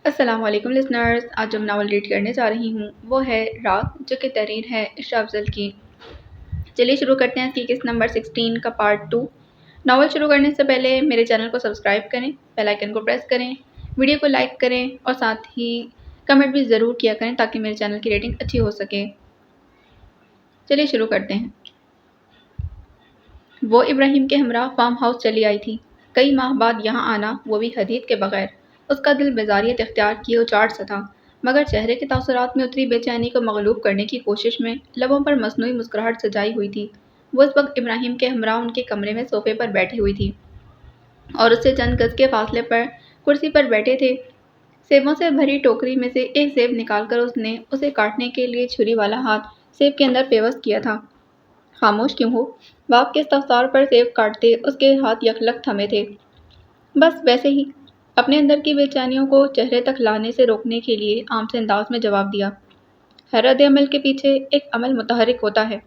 السلام علیکم لسنرز، آج جو ناول ریڈ کرنے جا رہی ہوں وہ ہے رات، جو کہ تحریر ہے عشرہ افضل کی۔ چلیے شروع کرتے ہیں اس کی قسط نمبر 16 کا پارٹ 2۔ ناول شروع کرنے سے پہلے میرے چینل کو سبسکرائب کریں، بیل آئیکن کو پریس کریں، ویڈیو کو لائک کریں اور ساتھ ہی کمنٹ بھی ضرور کیا کریں تاکہ میرے چینل کی ریٹنگ اچھی ہو سکے۔ چلیے شروع کرتے ہیں۔ وہ ابراہیم کے ہمراہ فارم ہاؤس چلی آئی تھی۔ کئی ماہ بعد یہاں آنا، وہ بھی حدید کے بغیر۔ اس کا دل بیزاریت اختیار کیے اچاٹ سا تھا، مگر چہرے کے تاثرات میں اتری بے چینی کو مغلوب کرنے کی کوشش میں لبوں پر مصنوعی مسکراہٹ سجائی ہوئی تھی۔ وہ اس وقت ابراہیم کے ہمراہ ان کے کمرے میں صوفے پر بیٹھی ہوئی تھی اور اس سے چند گز کے فاصلے پر کرسی پر بیٹھے تھے۔ سیبوں سے بھری ٹوکری میں سے ایک سیب نکال کر اس نے اسے کاٹنے کے لیے چھری والا ہاتھ سیب کے اندر پیوست کیا تھا۔ خاموش کیوں ہو؟ باپ کے استفسار پر سیب کاٹتے اس کے ہاتھ یکلک تھمے تھے۔ بس ویسے ہی، اپنے اندر کی بے چینیوں کو چہرے تک لانے سے روکنے کے لیے عام سے انداز میں جواب دیا۔ ہر رد عمل کے پیچھے ایک عمل متحرک ہوتا ہے۔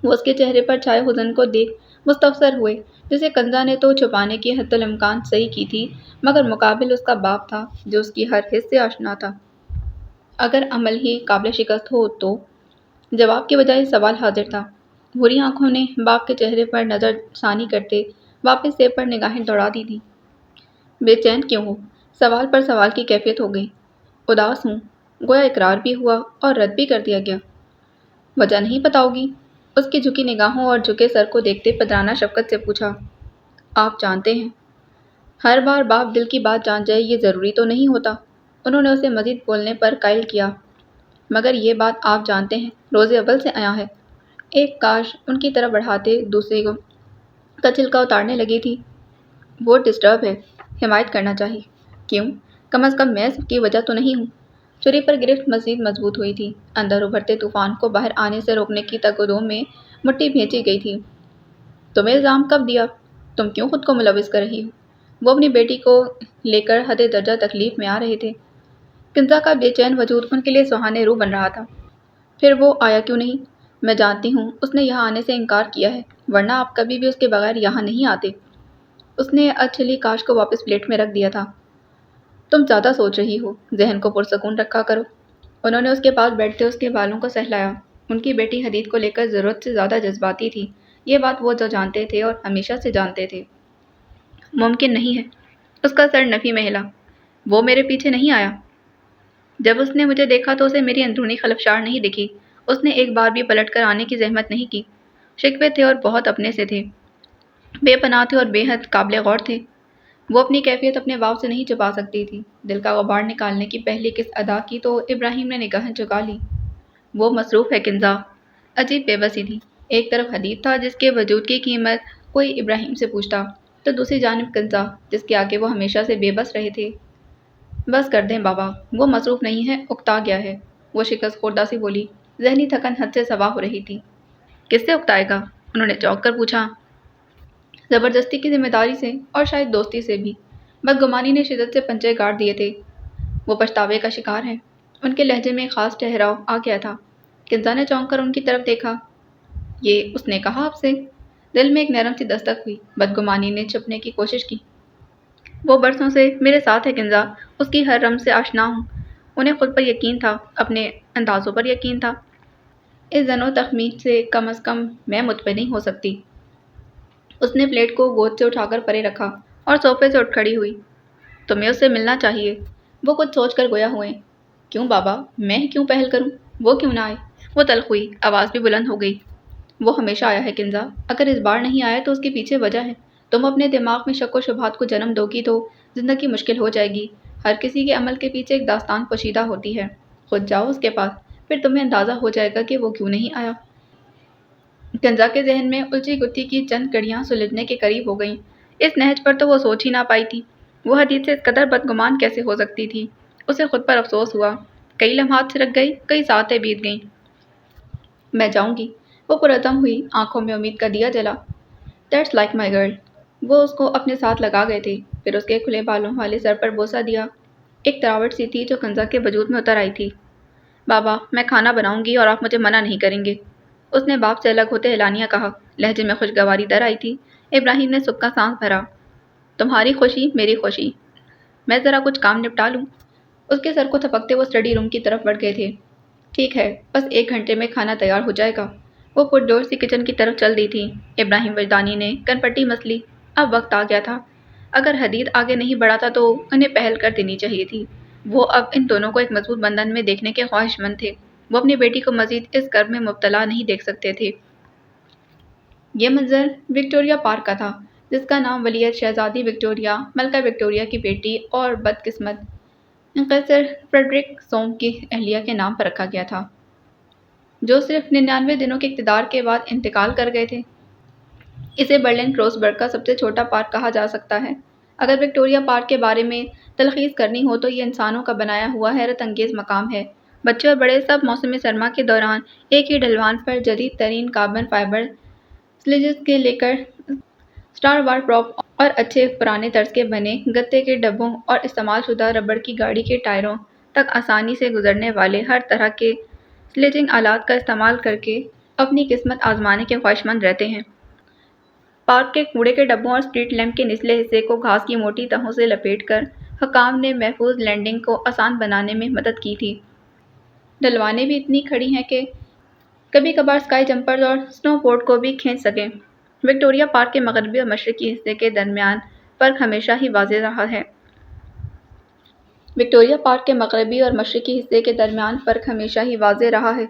وہ اس کے چہرے پر چھائے حزن کو دیکھ مستفسر ہوئے، جسے کنزا نے تو چھپانے کی حد الامکان صحیح کی تھی، مگر مقابل اس کا باپ تھا جو اس کی ہر حس سے آشنا تھا۔ اگر عمل ہی قابل شکست ہو تو؟ جواب کے بجائے سوال حاضر تھا۔ بھوری آنکھوں نے باپ کے چہرے پر نظر ثانی کرتے واپس سیب پر نگاہیں دوڑا دی تھی۔ بے چین کیوں ہو؟ سوال پر سوال کی کیفیت ہو گئی۔ اداس ہوں، گویا اقرار بھی ہوا اور رد بھی کر دیا گیا۔ وجہ نہیں بتاؤ گی؟ اس کی جھکی نگاہوں اور جھکے سر کو دیکھتے پدرانہ شفقت سے پوچھا۔ آپ جانتے ہیں، ہر بار باپ دل کی بات جان جائے یہ ضروری تو نہیں ہوتا۔ انہوں نے اسے مزید بولنے پر قائل کیا۔ مگر یہ بات آپ جانتے ہیں روز اول سے آیا ہے۔ ایک کاش ان کی طرف بڑھاتے دوسرے کو کا چھلکا اتارنے لگی تھی۔ وہ ڈسٹرب ہے، حمایت کرنا چاہیے۔ کیوں؟ کم از کم میں اس کی وجہ تو نہیں ہوں۔ چھری پر گرفت مزید مضبوط ہوئی تھی۔ اندر ابھرتے طوفان کو باہر آنے سے روکنے کی تگودوں میں مٹھی بھینچی گئی تھی۔ تمہیں الزام کب دیا؟ تم کیوں خود کو ملوث کر رہی ہو؟ وہ اپنی بیٹی کو لے کر حد درجہ تکلیف میں آ رہے تھے۔ کنزا کا بے چین وجود ان کے لیے سہانے رو بن رہا تھا۔ پھر وہ آیا کیوں نہیں؟ میں جانتی ہوں اس نے یہاں آنے سے انکار کیا ہے، ورنہ آپ کبھی بھی اس کے بغیر یہاں نہیں آتے۔ اس نے اچھلی کاش کو واپس پلیٹ میں رکھ دیا تھا۔ تم زیادہ سوچ رہی ہو، ذہن کو پرسکون رکھا کرو۔ انہوں نے اس کے پاس بیٹھتے اس کے بالوں کو سہلایا۔ ان کی بیٹی حدید کو لے کر ضرورت سے زیادہ جذباتی تھی، یہ بات وہ جو جانتے تھے اور ہمیشہ سے جانتے تھے۔ ممکن نہیں ہے۔ اس کا سر نفی میں ہلا۔ وہ میرے پیچھے نہیں آیا۔ جب اس نے مجھے دیکھا تو اسے میری اندرونی خلفشار نہیں دکھی۔ اس نے ایک بار بھی پلٹ کر آنے کی زحمت نہیں کی۔ شکوے تھے اور بہت اپنے سے تھے، بے پناہ تھے اور بے حد قابل غور تھے۔ وہ اپنی کیفیت اپنے باپ سے نہیں چھپا سکتی تھی۔ دل کا غبار نکالنے کی پہلی قسط ادا کی تو ابراہیم نے نگاہیں جھکا لی۔ وہ مصروف ہے کنزا۔ عجیب بے بسی تھی۔ ایک طرف حدید تھا جس کے وجود کی قیمت کوئی ابراہیم سے پوچھتا، تو دوسری جانب کنزا جس کے آگے وہ ہمیشہ سے بے بس رہے تھے۔ بس کر دیں بابا، وہ مصروف نہیں ہے، اکتا گیا ہے، وہ شکست خوردہ سی بولی۔ ذہنی تھکن حد سے سوا ہو رہی تھی۔ کس سے اکتائے گا؟ انہوں نے چونک کر پوچھا۔ زبردستی کی ذمہ داری سے اور شاید دوستی سے بھی۔ بدگمانی نے شدت سے پنجے گاڑ دیے تھے۔ وہ پچھتاوے کا شکار ہے۔ ان کے لہجے میں خاص ٹھہراؤ آ گیا تھا۔ کنزا نے چونک کر ان کی طرف دیکھا۔ یہ اس نے کہا آپ سے؟ دل میں ایک نرم سی دستک ہوئی۔ بدگمانی نے چھپنے کی کوشش کی۔ وہ برسوں سے میرے ساتھ ہے کنزا، اس کی ہر رمز سے آشنا ہوں۔ انہیں خود پر یقین تھا، اپنے اندازوں پر یقین تھا۔ اس ظن و تخمین سے کم از کم میں مطمئن نہیں ہو سکتی۔ اس نے پلیٹ کو گود سے اٹھا کر پرے رکھا اور صوفے سے اٹھ کھڑی ہوئی۔ تمہیں اس سے ملنا چاہیے۔ وہ کچھ سوچ کر گویا ہوئے۔ کیوں بابا، میں ہی کیوں پہل کروں؟ وہ کیوں نہ آئے؟ وہ تلخ ہوئی، آواز بھی بلند ہو گئی۔ وہ ہمیشہ آیا ہے کنزا، اگر اس بار نہیں آیا تو اس کے پیچھے وجہ ہے۔ تم اپنے دماغ میں شک و شبہات کو جنم دو گی تو زندگی مشکل ہو جائے گی۔ ہر کسی کے عمل کے پیچھے ایک داستان پوشیدہ ہوتی ہے۔ خود جاؤ اس کے پاس، پھر تمہیں اندازہ ہو جائے گا کہ وہ کیوں نہیں آیا۔ کنزا کے ذہن میں الجھی گتھی کی چند کڑیاں سلجھنے کے قریب ہو گئیں۔ اس نہج پر تو وہ سوچ ہی نہ پائی تھی۔ وہ حدید سے اس قدر بدگمان کیسے ہو سکتی تھی؟ اسے خود پر افسوس ہوا۔ کئی لمحات سرک گئی، کئی ساعتیں بیت گئیں۔ میں جاؤں گی، وہ پرعزم ہوئی، آنکھوں میں امید کا دیا جلا۔ That's like my girl. وہ اس کو اپنے ساتھ لگا گئے تھے، پھر اس کے کھلے بالوں والے سر پر بوسہ دیا۔ ایک تراوٹ سی تھی جو کنزا کے وجود میں اتر آئی تھی۔ بابا، میں کھانا بناؤں گی اور آپ مجھے منع نہیں کریں گے، اس نے باپ سے الگ ہوتے اعلانیہ کہا۔ لہجے میں خوشگواری در آئی تھی۔ ابراہیم نے سکا سانس بھرا۔ تمہاری خوشی میری خوشی۔ میں ذرا کچھ کام نپٹا لوں۔ اس کے سر کو تھپکتے وہ اسٹڈی روم کی طرف بڑھ گئے تھے۔ ٹھیک ہے، بس 1 گھنٹے میں کھانا تیار ہو جائے گا۔ وہ پرجوش سی کچن کی طرف چل دی تھی۔ ابراہیم وجدانی نے کن پٹی مسلی۔ اب وقت آ گیا تھا۔ اگر حدید آگے نہیں بڑھا تھا تو انہیں پہل کر دینی چاہیے تھی۔ وہ اب ان دونوں کو ایک مضبوط بندھن میں دیکھنے کے خواہش مند تھے۔ وہ اپنی بیٹی کو مزید اس کرب میں مبتلا نہیں دیکھ سکتے تھے۔ یہ منظر وکٹوریہ پارک کا تھا، جس کا نام ولیعہد شہزادی وکٹوریہ، ملکہ وکٹوریہ کی بیٹی اور بدقسمت قیصر فریڈرک سوم کی اہلیہ کے نام پر رکھا گیا تھا، جو صرف 99 دنوں کے اقتدار کے بعد انتقال کر گئے تھے۔ اسے برلن کروسبرگ کا سب سے چھوٹا پارک کہا جا سکتا ہے۔ اگر وکٹوریہ پارک کے بارے میں تلخیص کرنی ہو تو یہ انسانوں کا بنایا ہوا حیرت انگیز مقام ہے۔ بچے اور بڑے سب موسم سرما کے دوران ایک ہی ڈھلوان پر جدید ترین کاربن فائبر سلیجز کے لے کر اسٹار وار پراپ اور اچھے پرانے طرز کے بنے گتے کے ڈبوں اور استعمال شدہ ربڑ کی گاڑی کے ٹائروں تک آسانی سے گزرنے والے ہر طرح کے سلیجنگ آلات کا استعمال کر کے اپنی قسمت آزمانے کے خواہشمند رہتے ہیں۔ پارک کے کوڑے کے ڈبوں اور اسٹریٹ لیمپ کے نچلے حصے کو گھاس کی موٹی تہوں سے لپیٹ کر حکام نے محفوظ لینڈنگ کو آسان بنانے میں مدد کی تھی۔ ڈھلوانیں بھی اتنی کھڑی ہیں کہ کبھی کبھار اسکائی جمپرز اور سنو بورڈ کو بھی کھینچ سکیں۔ وکٹوریہ پارک کے مغربی اور مشرقی حصے کے درمیان فرق ہمیشہ ہی واضح رہا ہے۔ وکٹوریہ پارک کے مغربی اور مشرقی حصے کے درمیان فرق ہمیشہ ہی واضح رہا ہے۔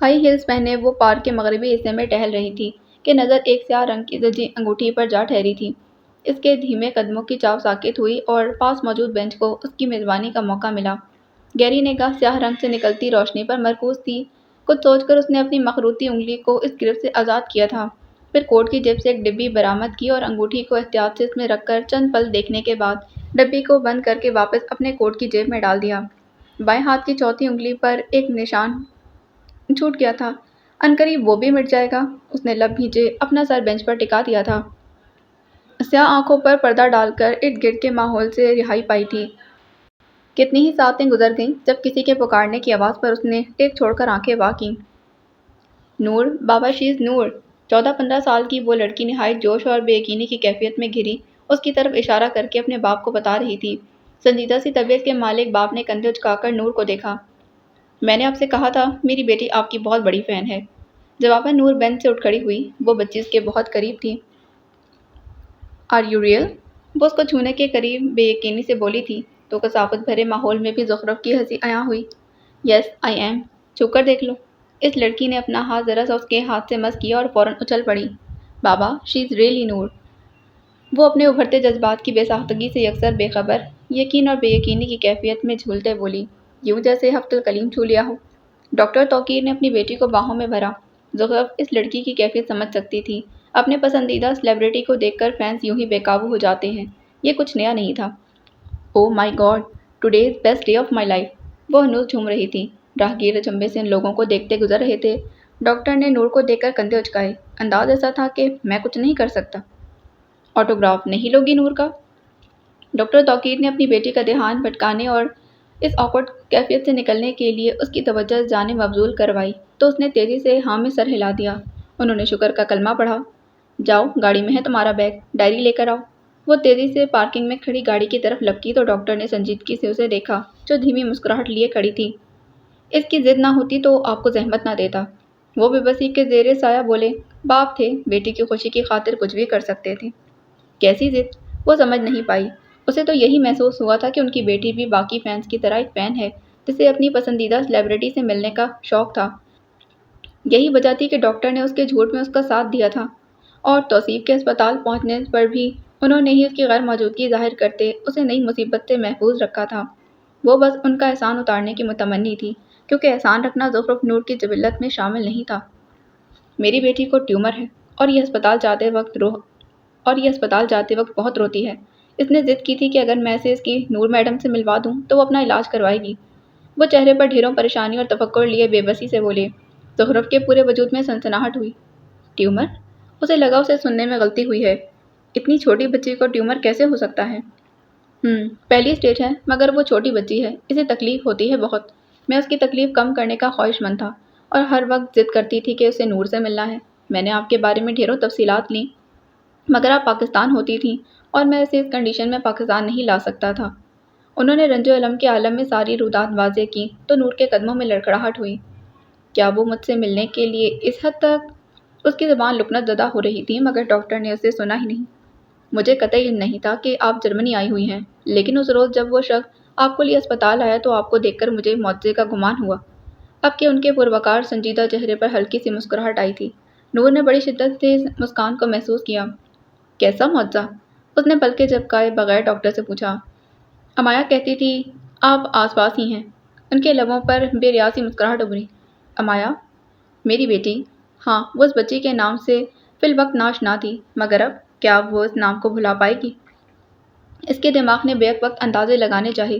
ہائی ہیلز پہنے وہ پارک کے مغربی حصے میں ٹہل رہی تھی کہ نظر ایک سیاہ رنگ کی زچی انگوٹھی پر جا ٹھہری تھی۔ اس کے دھیمے قدموں کی چال ساکت ہوئی اور پاس موجود بینچ کو اس کی میزبانی کا موقع ملا۔ گہری نگاہ سیاہ رنگ سے نکلتی روشنی پر مرکوز تھی۔ کچھ سوچ کر اس نے اپنی مخروطی انگلی کو اس گرفت سے آزاد کیا تھا، پھر کوٹ کی جیب سے ایک ڈبی برآمد کی اور انگوٹھی کو احتیاط سے اس میں رکھ کر چند پل دیکھنے کے بعد ڈبی کو بند کر کے واپس اپنے کوٹ کی جیب میں ڈال دیا۔ بائیں ہاتھ کی چوتھی انگلی پر ایک نشان چھوٹ گیا تھا۔ عنقریب وہ بھی مٹ جائے گا۔ اس نے لب بھینچے اپنا سر بینچ پر ٹکا دیا تھا۔ سیاہ آنکھوں پر پردہ ڈال کر ارد گرد کے ماحول سے رہائی پائی تھی۔ کتنی ہی ساعتیں گزر گئیں جب کسی کے پکارنے کی آواز پر اس نے ٹیک چھوڑ کر آنکھیں وا کیں۔ نور، بابا شیز نور۔ 14-15 سال کی وہ لڑکی نہایت جوش اور بے یقینی کی کیفیت میں گھری اس کی طرف اشارہ کر کے اپنے باپ کو بتا رہی تھی۔ سنجیدہ سی طبیعت کے مالک باپ نے کندھے اچکا کر نور کو دیکھا۔ میں نے آپ سے کہا تھا میری بیٹی آپ کی بہت بڑی فین ہے۔ جواباً نور بینچ سے اٹھ کھڑی ہوئی۔ وہ بچی اس کے بہت قریب تھی۔ Are you real? وہ اس کو چھونے کے قریب بے یقینی سے بولی تھی تو کثافت بھرے ماحول میں بھی زخرف کی ہنسی عیاں ہوئی۔ یس آئی ایم، چھو کر دیکھ لو۔ اس لڑکی نے اپنا ہاتھ ذرا سا اس کے ہاتھ سے مس کیا اور فوراً اچھل پڑی۔ بابا شی از ریئلی نور۔ وہ اپنے ابھرتے جذبات کی بے ساختگی سے یکسر بے خبر، یقین اور بے یقینی کی کیفیت میں جھولتے بولی، یوں جیسے ہفت الکلیم چھو لیا ہو۔ ڈاکٹر توقیر نے اپنی بیٹی کو باہوں میں بھرا۔ زخرف اس لڑکی کی کیفیت سمجھ سکتی تھی۔ اپنے پسندیدہ سلیبریٹی کو دیکھ کر فینس یوں ہی بے قابو ہو جاتے ہیں، یہ کچھ نیا نہیں تھا۔ Oh my God, today is best day of my life. وہ ہنوز جھوم رہی تھی۔ راہگیر اچنبھے سے ان لوگوں کو دیکھتے گزر رہے تھے۔ ڈاکٹر نے نور کو دیکھ کر کندھے اچکائے۔ انداز ایسا تھا کہ میں کچھ نہیں کر سکتا۔ آٹوگراف نہیں لوگی نور کا؟ ڈاکٹر توقیر نے اپنی بیٹی کا دھیان بھٹکانے اور اس آکورڈ کیفیت سے نکلنے کے لیے اس کی توجہ اس جانب مبذول کروائی تو اس نے تیزی سے ہاں میں سر ہلا دیا۔ انہوں نے شکر کا کلمہ پڑھا۔ جاؤ، گاڑی میں ہے تمہارا بیگ، ڈائری لے کر آؤ۔ وہ تیزی سے پارکنگ میں کھڑی گاڑی کی طرف لپکی تو ڈاکٹر نے سنجیدگی سے اسے دیکھا جو دھیمی مسکراہٹ لیے کھڑی تھی۔ اس کی ضد نہ ہوتی تو آپ کو زحمت نہ دیتا۔ وہ بے بسی کے زیر سایہ بولے۔ باپ تھے، بیٹی کی خوشی کی خاطر کچھ بھی کر سکتے تھے۔ کیسی ضد؟ وہ سمجھ نہیں پائی۔ اسے تو یہی محسوس ہوا تھا کہ ان کی بیٹی بھی باقی فینس کی طرح ایک فین ہے جسے اپنی پسندیدہ سلیبریٹی سے ملنے کا شوق تھا۔ یہی وجہ تھی کہ ڈاکٹر نے اس کے جھوٹ میں اس کا ساتھ دیا تھا اور توصیف کے ہسپتال پہنچنے پر بھی انہوں نے ہی اس کی غیر موجودگی ظاہر کرتے اسے نئی مصیبت سے محفوظ رکھا تھا۔ وہ بس ان کا احسان اتارنے کی متمنی تھی کیونکہ احسان رکھنا زخرف نور کی جبلت میں شامل نہیں تھا۔ میری بیٹی کو ٹیومر ہے اور یہ ہسپتال جاتے وقت بہت روتی ہے۔ اس نے ضد کی تھی کہ اگر میں اسے اس کی نور میڈم سے ملوا دوں تو وہ اپنا علاج کروائے گی۔ وہ چہرے پر ڈھیروں پریشانی اور تفکر لیے بے بسی سے بولے۔ زخرف کے پورے وجود میں سنسناہٹ ہوئی۔ ٹیومر؟ اسے لگا اسے سننے میں غلطی ہوئی ہے۔ اتنی چھوٹی بچی کو ٹیومر کیسے ہو سکتا ہے؟ پہلی سٹیج ہے، مگر وہ چھوٹی بچی ہے، اسے تکلیف ہوتی ہے بہت۔ میں اس کی تکلیف کم کرنے کا خواہش مند تھا اور ہر وقت ضد کرتی تھی کہ اسے نور سے ملنا ہے۔ میں نے آپ کے بارے میں ڈھیروں تفصیلات لیں، مگر آپ پاکستان ہوتی تھیں اور میں اسے اس کنڈیشن میں پاکستان نہیں لا سکتا تھا۔ انہوں نے رنج و الم کے عالم میں ساری رودات واضح کی تو نور کے قدموں میں لڑکھڑاہٹ ہوئی۔ کیا وہ مجھ سے ملنے کے لیے اس حد تک؟ اس کی زبان لکنت زدہ ہو رہی تھی مگر ڈاکٹر نے اسے سنا ہی نہیں۔ مجھے قطعی علم نہیں تھا کہ آپ جرمنی آئی ہوئی ہیں، لیکن اس روز جب وہ شخص آپ کو لیے اسپتال آیا تو آپ کو دیکھ کر مجھے معجزے کا گمان ہوا۔ اب کہ ان کے پروقار سنجیدہ چہرے پر ہلکی سی مسکراہٹ آئی تھی، نور نے بڑی شدت سے اس مسکان کو محسوس کیا۔ کیسا معجزہ؟ اس نے پلکیں جھپکائے بغیر ڈاکٹر سے پوچھا۔ امایا کہتی تھی آپ آس پاس ہی ہیں۔ ان کے لبوں پر بے ریاسی مسکراہٹ ابھری۔ امایا؟ میری بیٹی؟ ہاں، وہ اس بچی کے نام سے فی الوقت ناشنا تھی، مگر اب کیا وہ اس نام کو بھلا پائے گی؟ اس کے دماغ نے بیک وقت اندازے لگانے چاہے۔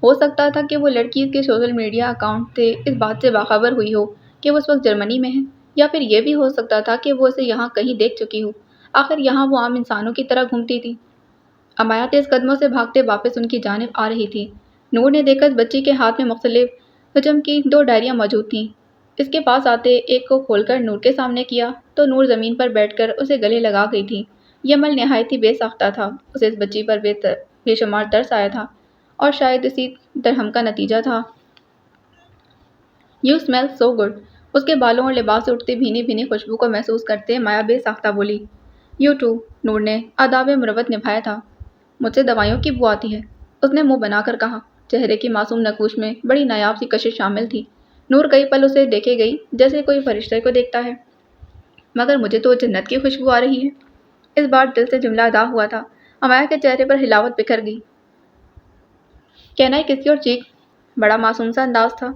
ہو سکتا تھا کہ وہ لڑکی اس کے سوشل میڈیا اکاؤنٹ سے اس بات سے باخبر ہوئی ہو کہ وہ اس وقت جرمنی میں ہے، یا پھر یہ بھی ہو سکتا تھا کہ وہ اسے یہاں کہیں دیکھ چکی ہو۔ آخر یہاں وہ عام انسانوں کی طرح گھومتی تھی۔ امایا تیز قدموں سے بھاگتے واپس ان کی جانب آ رہی تھی۔ نور نے دیکھا اس بچی کے ہاتھ میں مختلف حجم کی 2 ڈائریاں موجود تھیں۔ اس کے پاس آتے ایک کو کھول کر نور کے سامنے کیا تو نور زمین پر بیٹھ کر اسے گلے لگا گئی تھی۔ یہ عمل نہایت ہی بے ساختہ تھا۔ اسے اس بچی پر بے شمار ترس آیا تھا اور شاید اسی درہم کا نتیجہ تھا۔ "You smile so good". اس کے بالوں اور لباس سے اٹھتی بھینی بھینی خوشبو کو محسوس کرتے مایا بے ساختہ بولی۔ "You to". نور نے آداب مروت نبھایا تھا۔ "مجھ سے دوائیوں کی بو آتی ہے"۔ اس نے منہ بنا کر کہا۔ چہرے کی معصوم نقوش میں بڑی نایاب سی کشش شامل تھی۔ نور کئی پل اسے دیکھے گئی جیسے کوئی فرشتے کو دیکھتا ہے۔ "مگر مجھے تو جنت کی خوشبو آ رہی ہے"۔ اس بار دل سے جملہ ادا ہوا تھا۔ امایا کے چہرے پر حلاوت بکھر گئی۔ "کین آئی کس یور چیک"۔ بڑا معصوم سا انداز تھا۔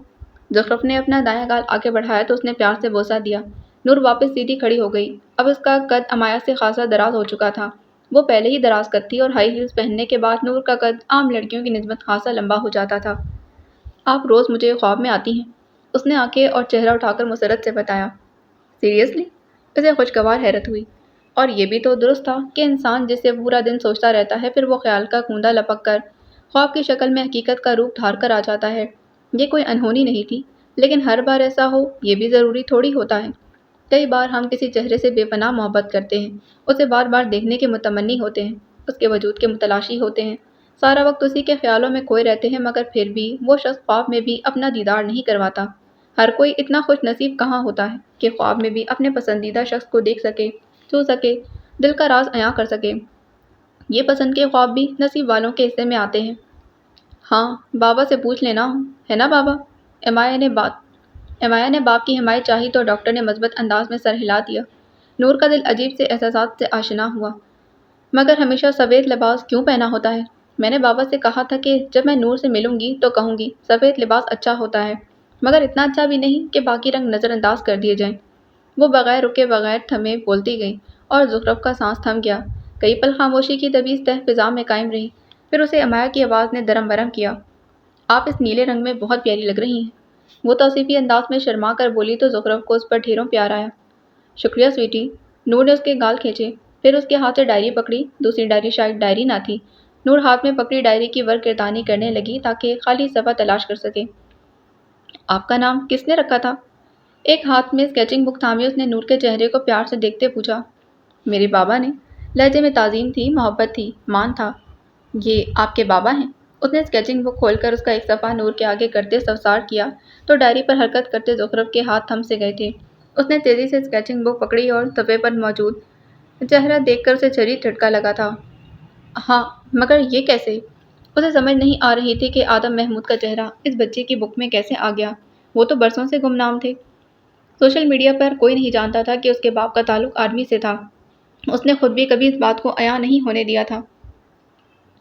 زخرف نے اپنا دایاں گال آگے بڑھایا تو اس نے پیار سے بوسہ دیا۔ نور واپس سیدھی کھڑی ہو گئی۔ اب اس کا قد امایا سے خاصا دراز ہو چکا تھا۔ وہ پہلے ہی دراز قد تھی اور ہائی ہیلز پہننے کے بعد نور کا قد عام لڑکیوں کی نسبت خاصا لمبا ہو جاتا تھا۔ "آپ روز مجھے خواب میں آتی ہیں"۔ اس نے آنکھیں اور چہرہ اٹھا کر مسرت سے بتایا۔ "سیریسلی"۔ اسے خوشگوار حیرت ہوئی۔ اور یہ بھی تو درست تھا کہ انسان جس سے پورا دن سوچتا رہتا ہے پھر وہ خیال کا کوندا لپک کر خواب کی شکل میں حقیقت کا روپ دھار کر آ جاتا ہے۔ یہ کوئی انہونی نہیں تھی، لیکن ہر بار ایسا ہو یہ بھی ضروری تھوڑی ہوتا ہے۔ کئی بار ہم کسی چہرے سے بے پناہ محبت کرتے ہیں، اسے بار بار دیکھنے کے متمنی ہوتے ہیں، اس کے وجود کے متلاشی ہوتے ہیں، سارا وقت اسی کے خیالوں میں کھوئے رہتے ہیں، مگر پھر بھی وہ شخص خواب میں بھی اپنا دیدار نہیں کرواتا۔ ہر کوئی اتنا خوش نصیب کہاں ہوتا ہے کہ خواب میں بھی اپنے پسندیدہ شخص کو دیکھ سکے، چھو سکے، دل کا راز عیاں کر سکے۔ یہ پسند کے خواب بھی نصیب والوں کے حصے میں آتے ہیں۔ "ہاں، بابا سے پوچھ لینا، ہے نا بابا"۔ امایا نے باپ کی حمایت چاہی تو ڈاکٹر نے مثبت انداز میں سر ہلا دیا۔ نور کا دل عجیب سے احساسات سے آشنا ہوا۔ "مگر ہمیشہ سفید لباس کیوں پہنا ہوتا ہے"۔ میں نے بابا سے کہا تھا کہ جب میں نور سے ملوں گی تو کہوں گی سفید لباس اچھا ہوتا ہے، مگر اتنا اچھا بھی نہیں کہ باقی رنگ نظر انداز کر دیے جائیں۔ وہ بغیر رکے بغیر تھمے بولتی گئی اور زخرف کا سانس تھم گیا۔ کئی پل خاموشی کی طویل تہ فضا میں قائم رہی، پھر اسے امایا کی آواز نے درم برم کیا۔ "آپ اس نیلے رنگ میں بہت پیاری لگ رہی ہیں"۔ وہ توصیفی انداز میں شرما کر بولی تو زخرف کو اس پر ڈھیروں پیار آیا۔ "شکریہ سویٹی"۔ نور نے اس کے گال کھینچے، پھر اس کے ہاتھ سے ڈائری پکڑی۔ دوسری ڈائری شاید ڈائری نہ تھی۔ نور ہاتھ میں پکڑی ڈائری کی ورق گردانی کرنے لگی تاکہ خالی صفحہ تلاش کر سکے۔ "آپ کا نام کس نے رکھا تھا"۔ ایک ہاتھ میں اسکیچنگ بک تھامے اس نے نور کے چہرے کو پیار سے دیکھتے پوچھا۔ "میرے بابا نے"۔ لہجے میں تعظیم تھی، محبت تھی، مان تھا۔ "یہ آپ کے بابا ہیں"۔ اس نے اسکیچنگ بک کھول کر اس کا ایک صفحہ نور کے آگے کرتے سوسار کیا تو ڈائری پر حرکت کرتے زخرف کے ہاتھ تھم سے گئے تھے۔ اس نے تیزی سے اسکیچنگ بک پکڑی اور صفحے پر موجود چہرہ دیکھ کر اسے شدید جھٹکا لگا تھا۔ "ہاں، مگر یہ کیسے"۔ اسے سمجھ نہیں آ رہی تھی کہ آدم محمود کا چہرہ اس بچے کی بک میں کیسے آ گیا۔ وہ تو برسوں سے گمنام تھے۔ سوشل میڈیا پر کوئی نہیں جانتا تھا کہ اس کے باپ کا تعلق آرمی سے تھا۔ اس نے خود بھی کبھی اس بات کو عیاں نہیں ہونے دیا تھا۔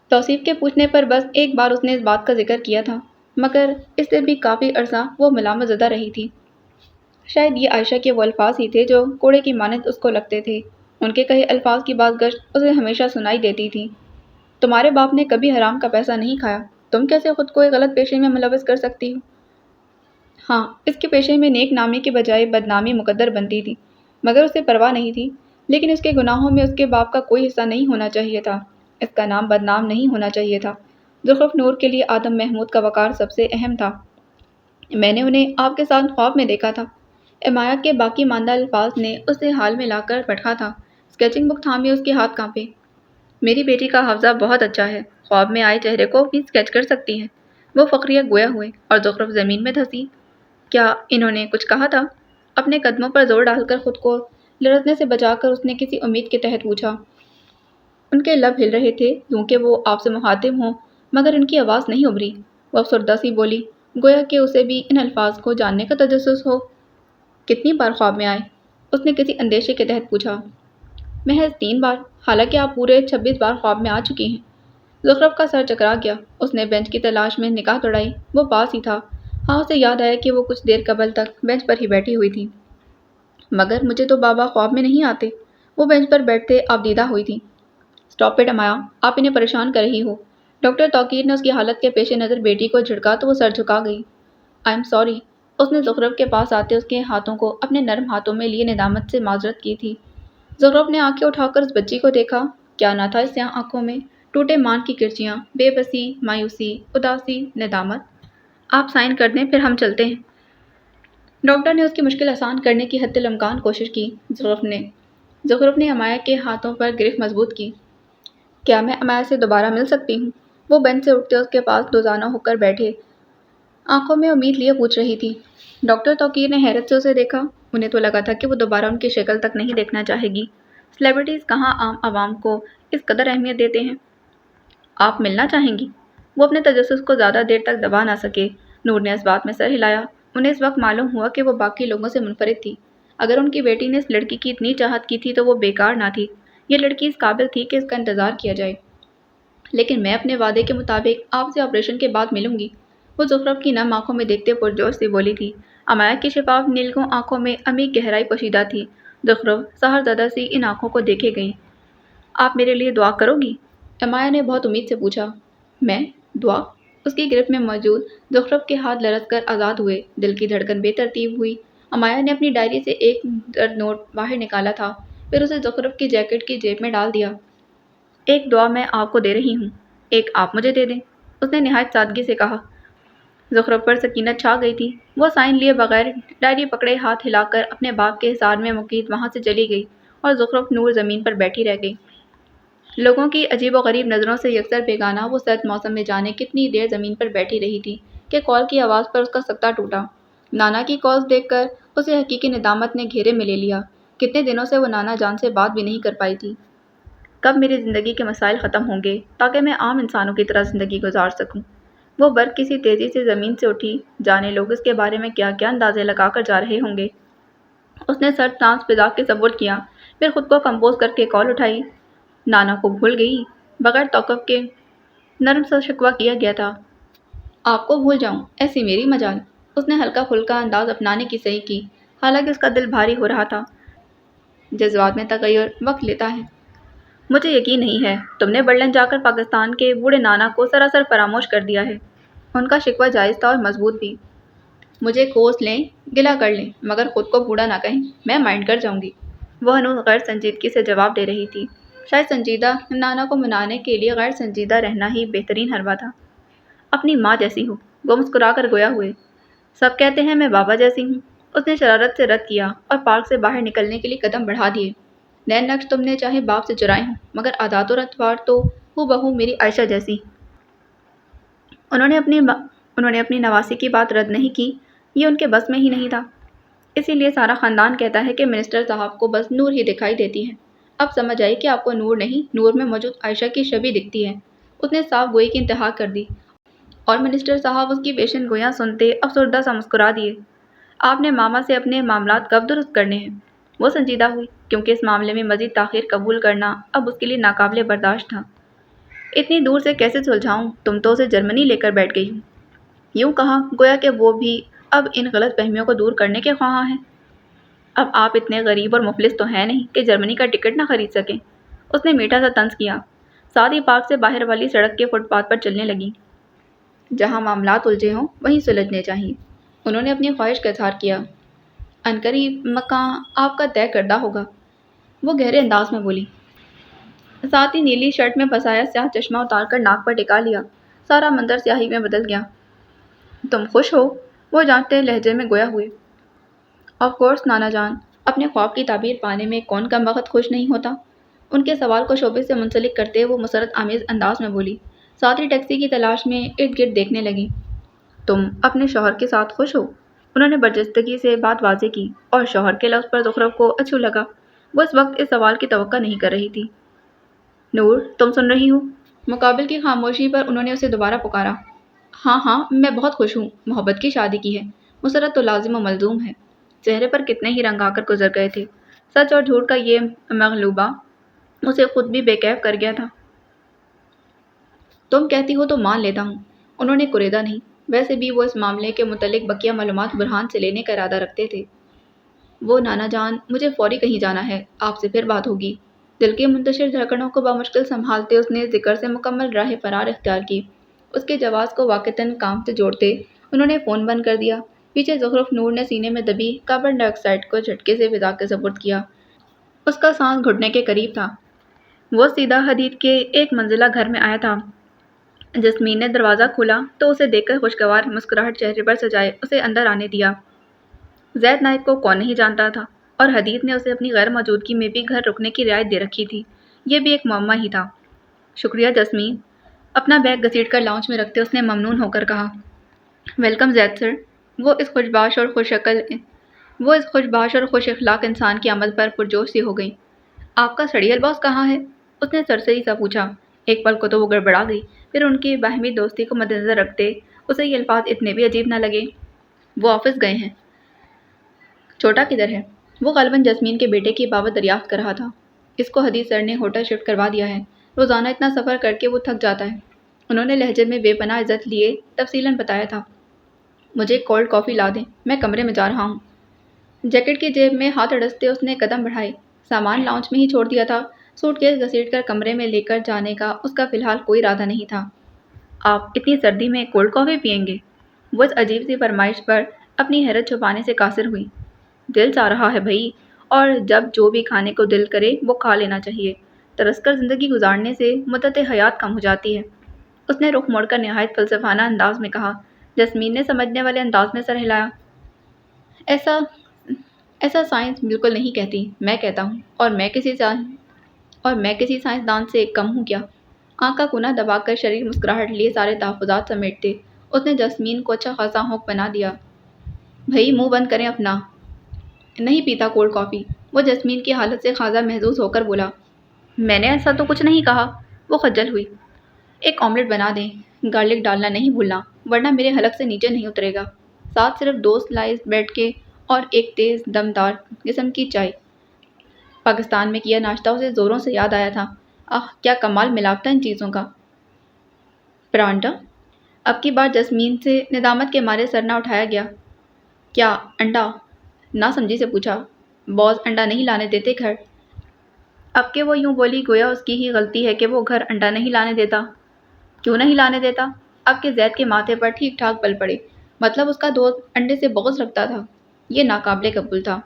توصیف کے پوچھنے پر بس ایک بار اس نے اس بات کا ذکر کیا تھا، مگر اس سے بھی کافی عرصہ وہ ملامت زدہ رہی تھی۔ شاید یہ عائشہ کے وہ الفاظ ہی تھے جو کوڑے کی مانند اس کو لگتے تھے۔ ان کے کہے الفاظ کی بات گشت اسے ہمیشہ سنائی دیتی تھی۔ "تمہارے باپ نے کبھی حرام کا پیسہ نہیں کھایا، تم کیسے خود کو ایک غلط پیشے میں ملوث کر سکتی ہو"۔ ہاں، اس کے پیشے میں نیک نامی کے بجائے بدنامی مقدر بنتی تھی، مگر اسے پرواہ نہیں تھی۔ لیکن اس کے گناہوں میں اس کے باپ کا کوئی حصہ نہیں ہونا چاہیے تھا، اس کا نام بدنام نہیں ہونا چاہیے تھا۔ زخرف نور کے لیے آدم محمود کا وقار سب سے اہم تھا۔ "میں نے انہیں آپ کے ساتھ خواب میں دیکھا تھا"۔ امایا کے باقی ماندہ الفاظ نے اسے حال میں لا کر بٹھا تھا۔ اسکیچنگ بک تھامے اس کے ہاتھ کانپے۔ میری بیٹی کا حافظہ بہت اچھا ہے، خواب میں آئے چہرے کو بھی اسکیچ کر سکتی ہے۔ وہ فقریہ گویا ہوئے اور زخرف زمین میں دھسی۔ کیا انہوں نے کچھ کہا تھا؟ اپنے قدموں پر زور ڈال کر خود کو لرزنے سے بچا کر اس نے کسی امید کے تحت پوچھا۔ ان کے لب ہل رہے تھے یوں کہ وہ آپ سے مخاطب ہوں، مگر ان کی آواز نہیں ابھری۔ وہ افسردہ سی بولی، گویا کہ اسے بھی ان الفاظ کو جاننے کا تجسس ہو۔ کتنی بار خواب میں آئے؟ اس نے کسی اندیشے کے تحت پوچھا۔ محض 3 بار، حالانکہ آپ پورے 26 بار خواب میں آ چکی ہیں۔ زخرف کا سر چکرا گیا۔ اس نے بینچ کی تلاش میں نگاہ دوڑائی۔ وہ پاس ہی تھا۔ ہاں، اسے یاد آیا کہ وہ کچھ دیر قبل تک بینچ پر ہی بیٹھی ہوئی تھی۔ مگر مجھے تو بابا خواب میں نہیں آتے۔ وہ بینچ پر بیٹھتے آپ دیدہ ہوئی تھی۔ اسٹاپ اٹ امایا، آپ انہیں پریشان کر رہی ہو۔ ڈاکٹر توقیر نے اس کی حالت کے پیش نظر بیٹی کو جھڑکا تو وہ سر جھکا گئی۔ I am sorry. اس نے زخرف کے پاس آتے اس کے ہاتھوں کو اپنے نرم ہاتھوں میں لیے ندامت سے معذرت کی تھی۔ زخرف نے آنکھیں اٹھا کر اس بچی کو دیکھا۔ کیا نہ تھا اس سیاہ آنکھوں میں؟ ٹوٹے مان کی کرچیاں، بے بسی، مایوسی، اداسی، ندامت۔ آپ سائن کر دیں پھر ہم چلتے ہیں۔ ڈاکٹر نے اس کی مشکل آسان کرنے کی حتی الامکان کوشش کی۔ زخرف نے امایا کے ہاتھوں پر گرفت مضبوط کی۔ کیا میں امایا سے دوبارہ مل سکتی ہوں؟ وہ بینچ سے اٹھتے اس کے پاس دوزانہ ہو کر بیٹھے آنکھوں میں امید لیے پوچھ رہی تھی۔ ڈاکٹر توقیر نے حیرت سے اسے دیکھا۔ انہیں تو لگا تھا کہ وہ دوبارہ ان کی شکل تک نہیں دیکھنا چاہے گی۔ سیلیبریٹیز کہاں عام عوام کو اس قدر اہمیت دیتے ہیں؟ آپ ملنا چاہیں گی؟ وہ اپنے تجسس کو زیادہ دیر تک دبا نہ سکے۔ نور نے اس بات میں سر ہلایا۔ انہیں اس وقت معلوم ہوا کہ وہ باقی لوگوں سے منفرد تھی۔ اگر ان کی بیٹی نے اس لڑکی کی اتنی چاہت کی تھی تو وہ بیکار نہ تھی۔ یہ لڑکی اس قابل تھی کہ اس کا انتظار کیا جائے۔ لیکن میں اپنے وعدے کے مطابق آپ سے آپریشن کے بعد ملوں گی۔ وہ زخرف کی نم آنکھوں میں دیکھتے پرجوش سی بولی تھی۔ امایا کی شفاف نیلگوں آنکھوں میں عمیق گہرائی پوشیدہ تھی۔ زخرف سحر زدہ سی ان آنکھوں کو دیکھے گئی۔ آپ میرے لیے دعا کرو گی؟ امایا نے بہت امید سے پوچھا۔ میں؟ دعا؟ اس کی گرفت میں موجود زخرف کے ہاتھ لرز کر آزاد ہوئے۔ دل کی دھڑکن بے ترتیب ہوئی۔ امایا نے اپنی ڈائری سے ایک درد نوٹ باہر نکالا تھا، پھر اسے زخرف کی جیکٹ کی جیب میں ڈال دیا۔ ایک دعا میں آپ کو دے رہی ہوں، ایک آپ مجھے دے دیں، اس نے نہایت سادگی سے کہا۔ زخرف پر سکینت چھا گئی تھی۔ وہ سائن لیے بغیر ڈائری پکڑے ہاتھ ہلا کر اپنے باپ کے حصار میں مقید وہاں سے چلی گئی اور زخرف نور زمین پر بیٹھی رہ گئی۔ لوگوں کی عجیب و غریب نظروں سے یکسر بیگانہ وہ سرد موسم میں جانے کتنی دیر زمین پر بیٹھی رہی تھی کہ کال کی آواز پر اس کا سکتہ ٹوٹا۔ نانا کی کالز دیکھ کر اسے حقیقی ندامت نے گھیرے میں لے لیا۔ کتنے دنوں سے وہ نانا جان سے بات بھی نہیں کر پائی تھی۔ کب میری زندگی کے مسائل ختم ہوں گے تاکہ میں عام انسانوں کی طرح زندگی گزار سکوں؟ وہ برق کسی تیزی سے زمین سے اٹھی۔ جانے لوگ اس کے بارے میں کیا کیا اندازے لگا کر جا رہے ہوں گے۔ اس نے سر سانس فضا کے تصور کیا، پھر خود کو کمپوز کر کے کال اٹھائی۔ نانا کو بھول گئی؟ بغیر توقف کے نرم سا شکوہ کیا گیا تھا۔ آپ کو بھول جاؤں؟ ایسی میری مجال۔ اس نے ہلکا پھلکا انداز اپنانے کی صحیح کی، حالانکہ اس کا دل بھاری ہو رہا تھا۔ جذبات میں تغیر وقت لیتا ہے۔ مجھے یقین نہیں ہے تم نے برلن جا کر پاکستان کے بوڑھے نانا کو سراسر فراموش کر دیا ہے۔ ان کا شکوہ جائز تھا اور مضبوط بھی۔ مجھے کوس لیں، گلہ کر لیں، مگر خود کو بوڑھا نہ کہیں، میں مائنڈ کر جاؤں گی۔ وہ ہنوز غیر سنجیدگی سے جواب دے رہی تھی۔ شاید سنجیدہ نانا کو منانے کے لیے غیر سنجیدہ رہنا ہی بہترین حربہ تھا۔ اپنی ماں جیسی ہو، وہ مسکرا کر گویا ہوئے۔ سب کہتے ہیں میں بابا جیسی ہوں، اس نے شرارت سے رد کیا اور پارک سے باہر نکلنے کے لیے قدم بڑھا دیے۔ نئے نقش تم نے چاہے باپ سے چرائے ہوں، مگر عادات اور اطوار تو وہ بہو میری عائشہ جیسی۔ انہوں نے اپنی نواسی کی بات رد نہیں کی، یہ ان کے بس میں ہی نہیں تھا۔ اسی لیے سارا خاندان کہتا ہے کہ منسٹر صاحب کو بس نور ہی دکھائی دیتی ہے۔ اب سمجھ آئی کہ آپ کو نور نہیں، نور میں موجود عائشہ کی شبیہ دکھتی ہے۔ اس نے صاف گوئی کی انتہا کر دی اور منسٹر صاحب اس کی پیشن گویاں سنتے افسردہ سا مسکرا دیے۔ آپ نے ماما سے اپنے معاملات کب درست کرنے ہیں؟ وہ سنجیدہ ہوئی، کیونکہ اس معاملے میں مزید تاخیر قبول کرنا اب اس کے لیے ناقابل برداشت تھا۔ اتنی دور سے کیسے سلجھاؤں؟ تم تو اسے جرمنی لے کر بیٹھ گئی ہو۔ یوں کہا گویا کہ وہ بھی اب ان غلط فہمیوں کو دور کرنے کے خواہاں ہیں۔ اب آپ اتنے غریب اور مفلس تو ہیں نہیں کہ جرمنی کا ٹکٹ نہ خرید سکیں۔ اس نے میٹھا سا طنز کیا۔ ساتھ ہی پارک سے باہر والی سڑک کے فٹ پاتھ پر چلنے لگی۔ جہاں معاملات الجھے ہوں وہیں سلجھنے چاہیے۔ انہوں نے اپنی خواہش کا اظہار کیا۔ عنقریب مکان آپ کا طے کردہ ہوگا، وہ گہرے انداز میں بولی۔ ساتھ ہی نیلی شرٹ میں پھنسایا سیاہ چشمہ اتار کر ناک پر ٹکا لیا۔ سارا منظر سیاہی میں بدل گیا۔ تم خوش ہو؟ وہ جانتے لہجے میں گویا ہوئے۔ آف کورس نانا جان، اپنے خواب کی تعبیر پانے میں کون کم وقت خوش نہیں ہوتا؟ ان کے سوال کو شعبے سے منسلک کرتے وہ مسرت آمیز انداز میں بولی، ساتھ ہی ٹیکسی کی تلاش میں ارد گرد دیکھنے لگی۔ تم اپنے شوہر کے ساتھ خوش ہو؟ انہوں نے برجستگی سے بات واضح کی اور شوہر کے لفظ پر زخرف کو اچھو لگا۔ وہ اس وقت اس سوال کی توقع نہیں کر رہی تھی۔ نور، تم سن رہی ہو؟ مقابل کی خاموشی پر انہوں نے اسے دوبارہ پکارا۔ ہاں ہاں، میں بہت خوش ہوں، محبت کی شادی کی ہے۔ مسرت تو لازم و ملزوم ہے۔ چہرے پر کتنے ہی رنگ آ کر گزر گئے تھے۔ سچ اور جھوٹ کا یہ مغلوبہ اسے خود بھی بے کیف کر گیا تھا۔ تم کہتی ہو تو مان لیتا ہوں۔ انہوں نے کریدا نہیں، ویسے بھی وہ اس معاملے کے متعلق بقیہ معلومات برہان سے لینے کا ارادہ رکھتے تھے۔ وہ نانا جان، مجھے فوری کہیں جانا ہے، آپ سے پھر بات ہوگی۔ دل کی منتشر دھڑکنوں کو بامشکل سنبھالتے اس نے ذکر سے مکمل راہ فرار اختیار کی۔ اس کے جواز کو واقعتاً کام سے جوڑتے انہوں نے فون بند کر دیا۔ پیچھے زخرف نور نے سینے میں دبی کاربن ڈائی آکسائڈ کو جھٹکے سے فضا کے سپرد کیا۔ اس کا سانس گھٹنے کے قریب تھا۔ وہ سیدھا حدید کے ایک منزلہ گھر میں آیا تھا۔ جسمین نے دروازہ کھولا تو اسے دیکھ کر خوشگوار مسکراہٹ چہرے پر سجائے اسے اندر آنے دیا۔ زید نائب کو کون نہیں جانتا تھا، اور حدید نے اسے اپنی غیر موجودگی میں بھی گھر رکنے کی رعایت دے رکھی تھی۔ یہ بھی ایک معمہ ہی تھا۔ شکریہ جسمین، اپنا بیگ گھسیٹ کر لاؤنج میں رکھتے اس نے ممنون ہو کر کہا۔ ویلکم زید سر۔ وہ اس خوش باش اور خوش اخلاق انسان کی آمد پر پرجوش سی ہو گئی۔ آپ کا سڑیل باس کہاں ہے؟ اس نے سرسری سا پوچھا۔ ایک پل کو تو وہ گڑبڑا گئی، پھر ان کی باہمی دوستی کو مد نظر رکھتے اسے یہ الفاظ اتنے بھی عجیب نہ لگے۔ وہ آفس گئے ہیں۔ چھوٹا کدھر ہے؟ وہ غالباً جسمین کے بیٹے کی بابت دریافت کر رہا تھا۔ اس کو حدید سر نے ہوٹل شفٹ کروا دیا ہے، روزانہ اتنا سفر کر کے وہ تھک جاتا ہے۔ انہوں نے لہجے میں بے پناہ عزت لیے تفصیلاً بتایا تھا۔ مجھے کولڈ کافی لا دیں، میں کمرے میں جا رہا ہوں۔ جیکٹ کی جیب میں ہاتھ اڑستے اس نے قدم بڑھائے۔ سامان لاؤنج میں ہی چھوڑ دیا تھا، سوٹ کیس گھسیٹ کر کمرے میں لے کر جانے کا اس کا فی الحال کوئی ارادہ نہیں تھا۔ آپ اتنی سردی میں کولڈ کافی پئیں گے؟ وہ اس عجیب سی فرمائش پر اپنی حیرت چھپانے سے قاصر ہوئی۔ دل چاہ رہا ہے بھائی، اور جب جو بھی کھانے کو دل کرے وہ کھا لینا چاہیے۔ ترس کر زندگی گزارنے سے مدت حیات کم ہو جاتی ہے۔ اس نے رخ موڑ کر نہایت فلسفانہ انداز میں کہا۔ جسمین نے سمجھنے والے انداز میں سر ہلایا۔ ایسا سائنس بالکل نہیں کہتی، میں کہتا ہوں، اور میں کسی سائنسدان سے کم ہوں کیا؟ آنکھ کا کونا دبا کر شریر مسکراہٹ لیے سارے تحفظات سمیٹتے اس نے جسمین کو اچھا خاصا ہونک بنا دیا۔ بھئی منہ بند کریں اپنا۔ نہیں پیتا کولڈ کافی، وہ جسمین کی حالت سے خازہ محظوظ ہو کر بولا۔ میں نے ایسا تو کچھ نہیں کہا، وہ خجل ہوئی۔ ایک آملیٹ بنا دیں، گارلک ڈالنا نہیں بھولنا، ورنہ میرے حلق سے نیچے نہیں اترے گا۔ ساتھ صرف 2 سلائس بریڈ کے اور ایک تیز دمدار قسم کی چائے۔ پاکستان میں کیا ناشتہ اسے زوروں سے یاد آیا تھا۔ آہ کیا کمال ملاپ تھا ان چیزوں کا۔ پرانٹا؟ اب کی بار جسمین سے ندامت کے مارے سر نہ اٹھایا گیا۔ کیا انڈا؟ نہ سمجھی سے پوچھا۔ باز انڈا نہیں لانے دیتے گھر؟ اب کہ وہ یوں بولی گویا اس کی ہی غلطی ہے کہ وہ گھر انڈا نہیں لانے دیتا۔ کیوں نہیں لانے دیتا؟ اب کہ زید کے ماتھے پر ٹھیک ٹھاک بل پڑے، مطلب اس کا دوست انڈے سے بغض رکھتا تھا۔ یہ ناقابل قبول تھا۔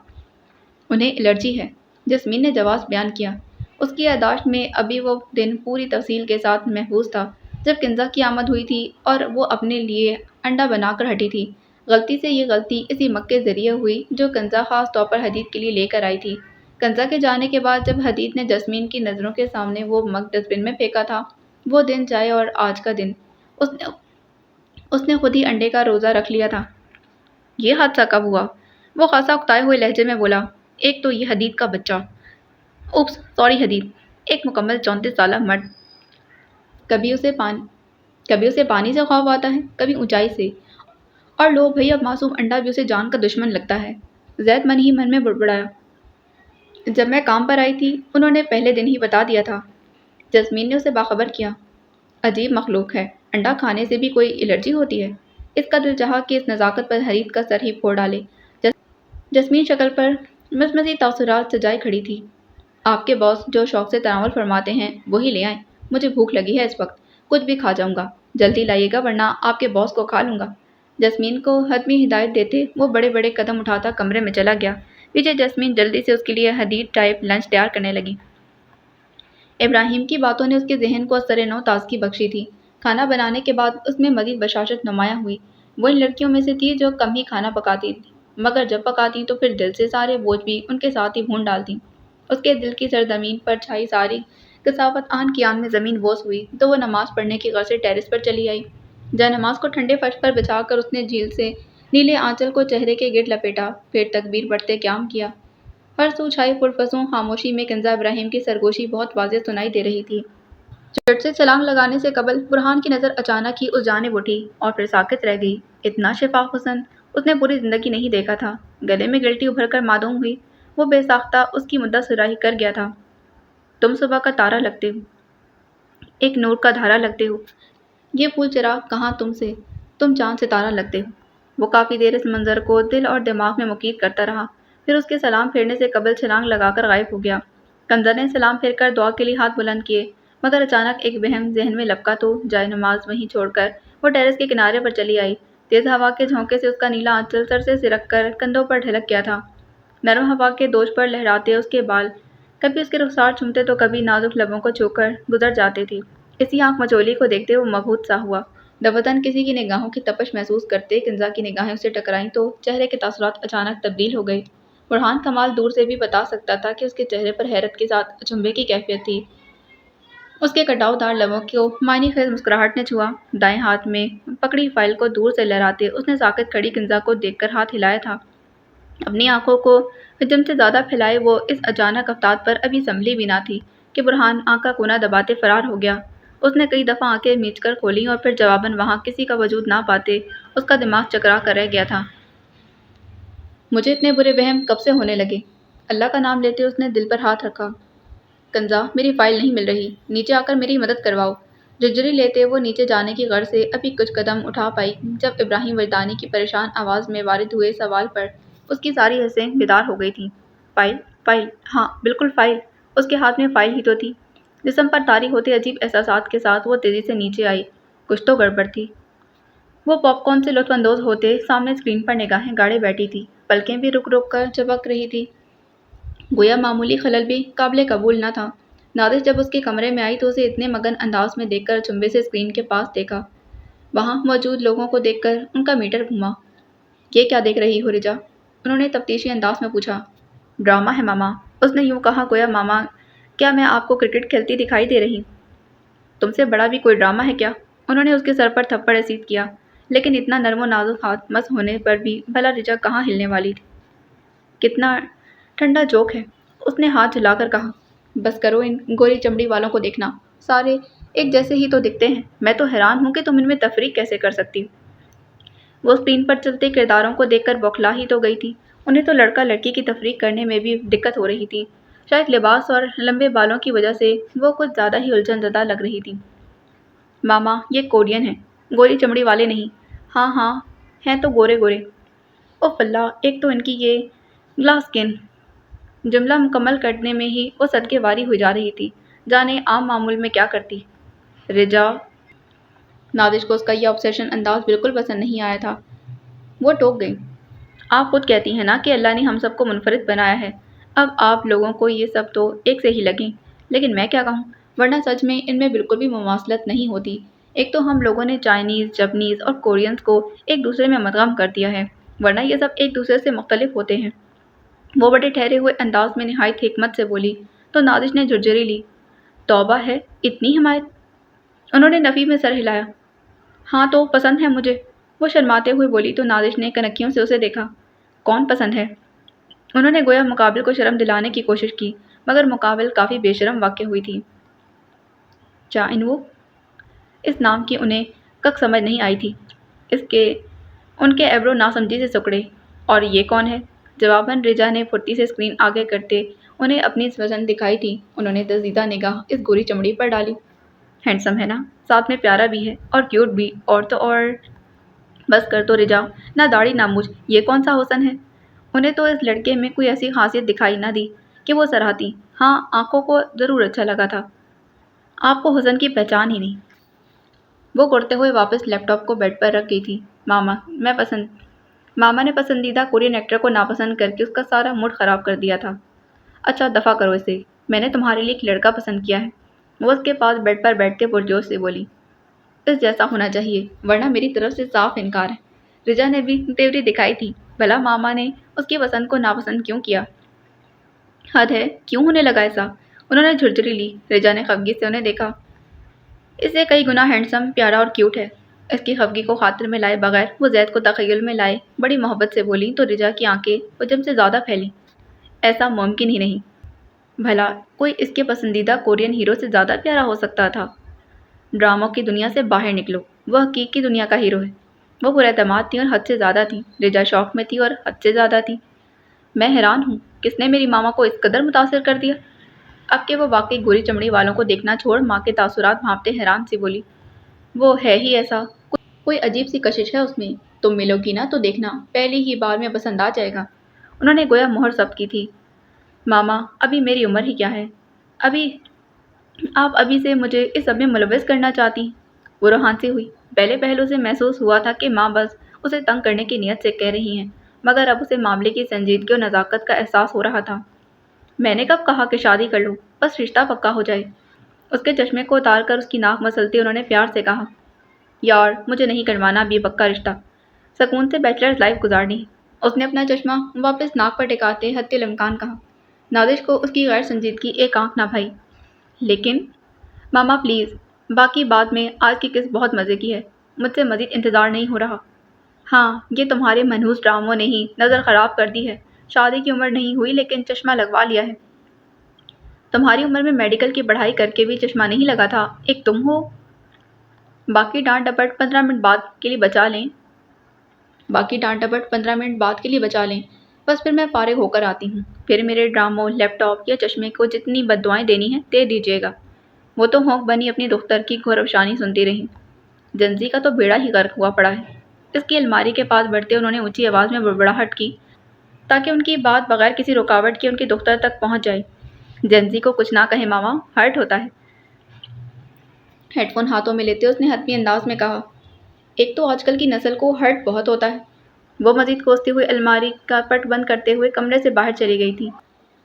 انہیں الرجی ہے، جسمین نے جواز بیان کیا۔ اس کی یادداشت میں ابھی وہ دن پوری تفصیل کے ساتھ محفوظ تھا جب کنزا کی آمد ہوئی تھی اور وہ اپنے لیے انڈا بنا کر ہٹی تھی۔ غلطی سے یہ غلطی اسی مگ کے ذریعے ہوئی جو کنزا خاص طور پر حدید کے لیے لے کر آئی تھی۔ کنزا کے جانے کے بعد جب حدید نے جسمین کی نظروں کے سامنے وہ مگ ڈسٹ بن میں پھینکا تھا، وہ دن جائے اور آج کا دن اس نے خود ہی انڈے کا روزہ رکھ لیا تھا۔ یہ حادثہ کب ہوا؟ وہ خاصا اکتائے ہوئے لہجے میں بولا۔ ایک تو یہ حدید کا بچہ، اوپس سوری حدید، ایک مکمل 34 سالہ مرد۔ کبھی اسے پانی سے خوف آتا ہے، کبھی اونچائی سے، اور لو بھئی اب معصوم انڈا بھی اسے جان کا دشمن لگتا ہے۔ زید من ہی من میں بڑبڑایا۔ جب میں کام پر آئی تھی انہوں نے پہلے دن ہی بتا دیا تھا۔ جسمین نے اسے باخبر کیا۔ عجیب مخلوق ہے، انڈا کھانے سے بھی کوئی الرجی ہوتی ہے؟ اس کا دل چاہا کہ اس نزاکت پر حدید کا سر ہی پھوڑ ڈالے۔ جسمین شکل پر مزمزی تاثرات سجائے کھڑی تھی۔ آپ کے باس جو شوق سے تناول فرماتے ہیں وہی لے آئیں، مجھے بھوک لگی ہے اس وقت، کچھ بھی کھا جاؤں گا، جلدی لائیے گا ورنہ آپ کے باس کو کھا لوں گا۔ جسمین کو حتمی ہدایت دیتے وہ بڑے بڑے قدم اٹھاتا کمرے میں چلا گیا۔ پیچھے جسمین جلدی سے اس کے لیے حدید ٹائپ لنچ تیار کرنے لگی۔ ابراہیم کی باتوں نے اس کے ذہن کو اثر نو تازگی بخشی تھی۔ کھانا بنانے کے بعد اس میں مزید بشاشت نمایاں ہوئی۔ وہ ان لڑکیوں میں سے تھی جو کم ہی کھانا پکاتی تھی، مگر جب پکاتی تو پھر دل سے سارے بوجھ بھی ان کے ساتھ ہی بھون ڈالتی۔ اس کے دل کی سرزمین پر چھائی ساری کثافت آن کی آن میں زمین بوس ہوئی تو وہ نماز پڑھنے کی غرض سے ٹیرس پر چلی آئی۔ جا نماز کو ٹھنڈے فرش پر بچھا کر اس نے جھیل سے نیلے آنچل کو چہرے کے گرد لپیٹا، پھر تکبیر پڑھتے قیام کیا۔ ہر سو چھائی پرفسوں خاموشی میں کنزا ابراہیم کی سرگوشی بہت واضح سنائی دے رہی تھی۔ جھٹ سے چھلانگ لگانے سے قبل برہان کی نظر اچانک ہی اس جانب اٹھی اور پھر ساکت رہ گئی۔ اتنا شفاف حسن اس نے پوری زندگی نہیں دیکھا تھا۔ گلے میں گلٹی ابھر کر معدوم ہوئی۔ وہ بے ساختہ اس کی مدت سراہی کر گیا تھا۔ تم صبح کا تارا لگتے ہو، ایک نور کا دھارا لگتے ہو، یہ پھول چراغ کہاں تم سے، تم چاند ستارہ لگتے ہو۔ وہ کافی دیر اس منظر کو دل اور دماغ میں مقید کرتا رہا، پھر اس کے سلام پھیرنے سے قبل چھلانگ لگا کر غائب ہو گیا۔ کنزا نے سلام پھیر کر دعا کے لیے ہاتھ بلند کیے، مگر اچانک ایک وہم ذہن میں لپکا تو جائے نماز وہیں چھوڑ کر وہ ٹیرس کے کنارے پر چلی آئی۔ تیز ہوا کے جھونکے سے اس کا نیلا آنچل سر سے سرک کر کندھوں پر ڈھلک گیا تھا۔ نرم ہوا کے دوش پر لہراتے اس کے بال کبھی اس کے رخسار چومتے تو کبھی نازک لبوں کو چھو کر گزر جاتے تھے۔ اسی آنکھ مچولی کو دیکھتے وہ مبہوت سا ہوا۔ دفتن کسی کی نگاہوں کی تپش محسوس کرتے کنزا کی نگاہیں اسے ٹکرائیں تو چہرے کے تاثرات اچانک تبدیل ہو گئے۔ برہان کمال دور سے بھی بتا سکتا تھا کہ اس کے چہرے پر حیرت کے ساتھ اچنبھے کی کیفیت تھی۔ اس کے کٹاؤ دار لبوں کو معنی خیز مسکراہٹ نے چھوا۔ دائیں ہاتھ میں پکڑی فائل کو دور سے لہراتے اس نے ساکت کھڑی کنزا کو دیکھ کر ہاتھ ہلایا تھا۔ اپنی آنکھوں کو حجم سے زیادہ پھیلائے وہ اس اچانک افتاد پر ابھی سنبھلی بھی نہ تھی کہ برہان آنکھ کا کونا دباتے فرار ہو گیا۔ اس نے کئی دفعہ آنکھیں میچ کر کھولیں اور پھر جواباً وہاں کسی کا وجود نہ پاتے اس کا دماغ چکرا کر رہ گیا تھا۔ مجھے اتنے برے وہم کب سے ہونے لگے؟ اللہ کا نام لیتے اس نے دل پر ہاتھ رکھا۔ کنزا، میری فائل نہیں مل رہی، نیچے آ کر میری مدد کرواؤ۔ جھجری لیتے وہ نیچے جانے کی غرض سے ابھی کچھ قدم اٹھا پائی جب ابراہیم وجدانی کی پریشان آواز میں وارد ہوئے سوال پر اس کی ساری حسیں بیدار ہو گئی تھیں۔ فائل؟ فائل؟ ہاں بالکل فائل۔ اس کے ہاتھ میں فائل ہی تو تھی۔ جسم پر طاری ہوتے عجیب احساسات کے ساتھ وہ تیزی سے نیچے آئی۔ کچھ تو گڑبڑ تھی۔ وہ پاپ کارن سے لطف اندوز ہوتے سامنے اسکرین پر نگاہیں گاڑے بیٹھی تھی، پلکیں بھی رک رک کر جھپک رہی تھی، گویا معمولی خلل بھی قابل قبول نہ تھا۔ نادش جب اس کے کمرے میں آئی تو اسے اتنے مگن انداز میں دیکھ کر چنبے سے اسکرین کے پاس دیکھا۔ وہاں موجود لوگوں کو دیکھ کر ان کا میٹر گھوما۔ یہ کیا دیکھ رہی ہو رجا؟ انہوں نے تفتیشی انداز میں پوچھا۔ ڈرامہ ہے ماما، اس نے یوں کہا گویا ماما کیا میں آپ کو کرکٹ کھیلتی دکھائی دے رہی؟ تم سے بڑا بھی کوئی ڈرامہ ہے کیا؟ انہوں نے اس کے سر پر تھپڑ رسید کیا، لیکن اتنا نرم و نازک ہاتھ مس ہونے پر بھی بھلا رجا کہاں ہلنے والی تھی؟ کتنا ٹھنڈا جوک ہے، اس نے ہاتھ جھلا کر کہا۔ بس کرو ان گوری چمڑی والوں کو دیکھنا، سارے ایک جیسے ہی تو دکھتے ہیں، میں تو حیران ہوں کہ تم ان میں تفریق کیسے کر سکتی ہو۔ وہ اسکرین پر چلتے کرداروں کو دیکھ کر بوکھلا ہی تو گئی تھی۔ انہیں تو لڑکا لڑکی کی تفریق کرنے میں بھی دقت ہو رہی تھی، شاید لباس اور لمبے بالوں کی وجہ سے وہ کچھ زیادہ ہی الجھن زدہ لگ رہی تھی۔ ماما یہ کورین ہیں، گوری چمڑی والے نہیں۔ ہاں ہاں ہیں تو گورے گورے۔ اوف اللہ، ایک تو ان کی یہ گلاس سکن۔ جملہ مکمل کرنے میں ہی وہ صدقے واری ہوئی جا رہی تھی، جانے عام معمول میں کیا کرتی۔ رجا، نادش کو اس کا یہ آبسیشن انداز بالکل پسند نہیں آیا تھا۔ وہ ٹوک گئی۔ آپ خود کہتی ہیں نا کہ اللہ نے ہم سب کو منفرد بنایا ہے، اب آپ لوگوں کو یہ سب تو ایک سے ہی لگیں، لیکن میں کیا کہوں، ورنہ سچ میں ان میں بالکل بھی مماثلت نہیں ہوتی۔ ایک تو ہم لوگوں نے چائنیز، جاپنیز اور کورینز کو ایک دوسرے میں مدغم کر دیا ہے، ورنہ یہ سب ایک دوسرے سے مختلف ہوتے ہیں۔ وہ بڑے ٹھہرے ہوئے انداز میں نہایت حکمت سے بولی تو نادش نے جھرجھری لی۔ توبہ ہے، اتنی حمایت؟ انہوں نے نفی میں سر ہلایا۔ ہاں تو پسند ہے مجھے، وہ شرماتے ہوئے بولی تو نادش نے کنکھیوں سے اسے دیکھا۔ کون پسند ہے؟ انہوں نے گویا مقابل کو شرم دلانے کی کوشش کی، مگر مقابل کافی بے شرم واقع ہوئی تھی۔ چائن وو؟ اس نام کی انہیں کک سمجھ نہیں آئی تھی۔ ان کے ایبرو ناسمجھی سے سکڑے۔ اور یہ کون ہے؟ جواباً رجا نے پھرتی سے اسکرین آگے کرتے انہیں اپنی وزن دکھائی تھی۔ انہوں نے دزدیدہ نگاہ اس گوری چمڑی پر ڈالی۔ ہینڈسم ہے نا، ساتھ میں پیارا بھی ہے اور کیوٹ بھی، اور تو اور۔ بس کر تو رجا، نہ داڑھی نہ مجھ، یہ کون سا حسن ہے؟ انہیں تو اس لڑکے میں کوئی ایسی خاصیت دکھائی نہ دی کہ وہ سراہتی۔ ہاں آنکھوں کو ضرور اچھا لگا تھا، آپ کو حسن کی پہچان ہی نہیں۔ وہ کرتے ہوئے واپس لیپ ٹاپ کو بیڈ پر رکھ گئی تھی۔ ماما نے پسندیدہ کورین ایکٹر کو ناپسند کر کے اس کا سارا موڈ خراب کر دیا تھا۔ اچھا دفع کرو اسے، میں نے تمہارے لیے ایک لڑکا پسند کیا ہے، وہ اس کے پاس بیڈ پر بیٹھتے پرجوش سے بولی۔ اس جیسا ہونا چاہیے، ورنہ میری طرف سے صاف انکار ہے۔ رجا نے بھی تیوری دکھائی تھی، بھلا ماما نے اس کی پسند کو ناپسند کیوں کیا؟ حد ہے، کیوں ہونے لگا ایسا؟ انہوں نے جھرجھری لی۔ رجا نے خفگی سے انہیں دیکھا۔ اس سے کئی گنا ہینڈسم، پیارا اور کیوٹ ہے۔ اس کی خفگی کو خاطر میں لائے بغیر وہ زید کو تخیل میں لائے بڑی محبت سے بولی تو رجا کی آنکھیں حجم سے زیادہ پھیلیں۔ ایسا ممکن ہی نہیں۔ بھلا کوئی اس کے پسندیدہ کورین ہیرو سے زیادہ پیارا ہو سکتا تھا؟ ڈراموں کی دنیا سے باہر نکلو، وہ حقیقی دنیا کا ہیرو ہے۔ وہ پر اعتماد تھی اور حد سے زیادہ تھی۔ رجا شوق میں تھی اور حد سے زیادہ تھی۔ میں حیران ہوں، کس نے میری ماما کو اس قدر متاثر کر دیا؟ اب کہ وہ واقعی گوری چمڑی والوں کو دیکھنا چھوڑ ماں کے تاثرات بھانپتے حیران سی بولی، وہ ہے ہی ایسا، کوئی عجیب سی کشش ہے اس میں۔ تم ملو گی نا تو دیکھنا، پہلی ہی بار میں پسند آ جائے گا۔ انہوں نے گویا مہر ضبط کی تھی۔ ماما، ابھی میری عمر ہی کیا ہے؟ ابھی آپ ابھی سے مجھے اس سب میں ملوث کرنا چاہتی؟ وہ روحان سی ہوئی۔ پہلے پہلو سے محسوس ہوا تھا کہ ماں بس اسے تنگ کرنے کی نیت سے کہہ رہی ہیں، مگر اب اسے معاملے کی سنجیدگی اور نزاکت کا احساس ہو رہا تھا۔ میں نے کب کہا کہ شادی کر لو، بس رشتہ پکا ہو جائے۔ اس کے چشمے کو اتار کر اس کی ناک مسلتے انہوں نے پیار سے کہا، یار مجھے نہیں کروانا ابھی پکا رشتہ، سکون سے بیچلرز لائف گزارنی ہے۔ اس نے اپنا چشمہ واپس ناک پر ٹکاتے حتی الامکان کہا۔ نازش کو اس کی غیر سنجیدگی ایک آنکھ نہ بھائی۔ لیکن ماما پلیز، باقی بات میں آج کی قسط بہت مزے کی ہے، مجھ سے مزید انتظار نہیں ہو رہا۔ ہاں، یہ تمہارے منحوس ڈراموں نے ہی نظر خراب کر دی ہے۔ شادی کی عمر نہیں ہوئی لیکن چشمہ لگوا لیا ہے۔ تمہاری عمر میں میڈیکل کی پڑھائی کر کے بھی چشمہ نہیں لگا تھا، ایک تم ہو۔ باقی ڈانٹ ڈپٹ 15 منٹ بعد کے لیے بچا لیں۔ بس پھر میں فارغ ہو کر آتی ہوں، پھر میرے ڈراموں، لیپ ٹاپ یا چشمے کو جتنی بد دعائیں دینی ہیں دے دیجیے گا۔ وہ تو ہونک بنی اپنی دختر کی گھورافشانی سنتی رہی۔ جنزی کا تو بیڑا ہی غرق ہوا پڑا ہے۔ اس کی الماری کے پاس بڑھتے انہوں نے اونچی آواز میں بڑبڑاہٹ کی تاکہ ان کی بات بغیر کسی رکاوٹ کے ان کی دختر تک پہنچ جائے۔ جنزی کو کچھ نہ کہے ماما، ہرٹ ہوتا ہے۔ ہیڈ فون ہاتھوں میں لیتے اس نے حتمی انداز میں کہا، ایک تو آج کل کی نسل کو ہرٹ بہت ہوتا ہے۔ وہ مزید کوستے ہوئے الماری کا پٹ بند کرتے ہوئے کمرے سے باہر چلی گئی تھی۔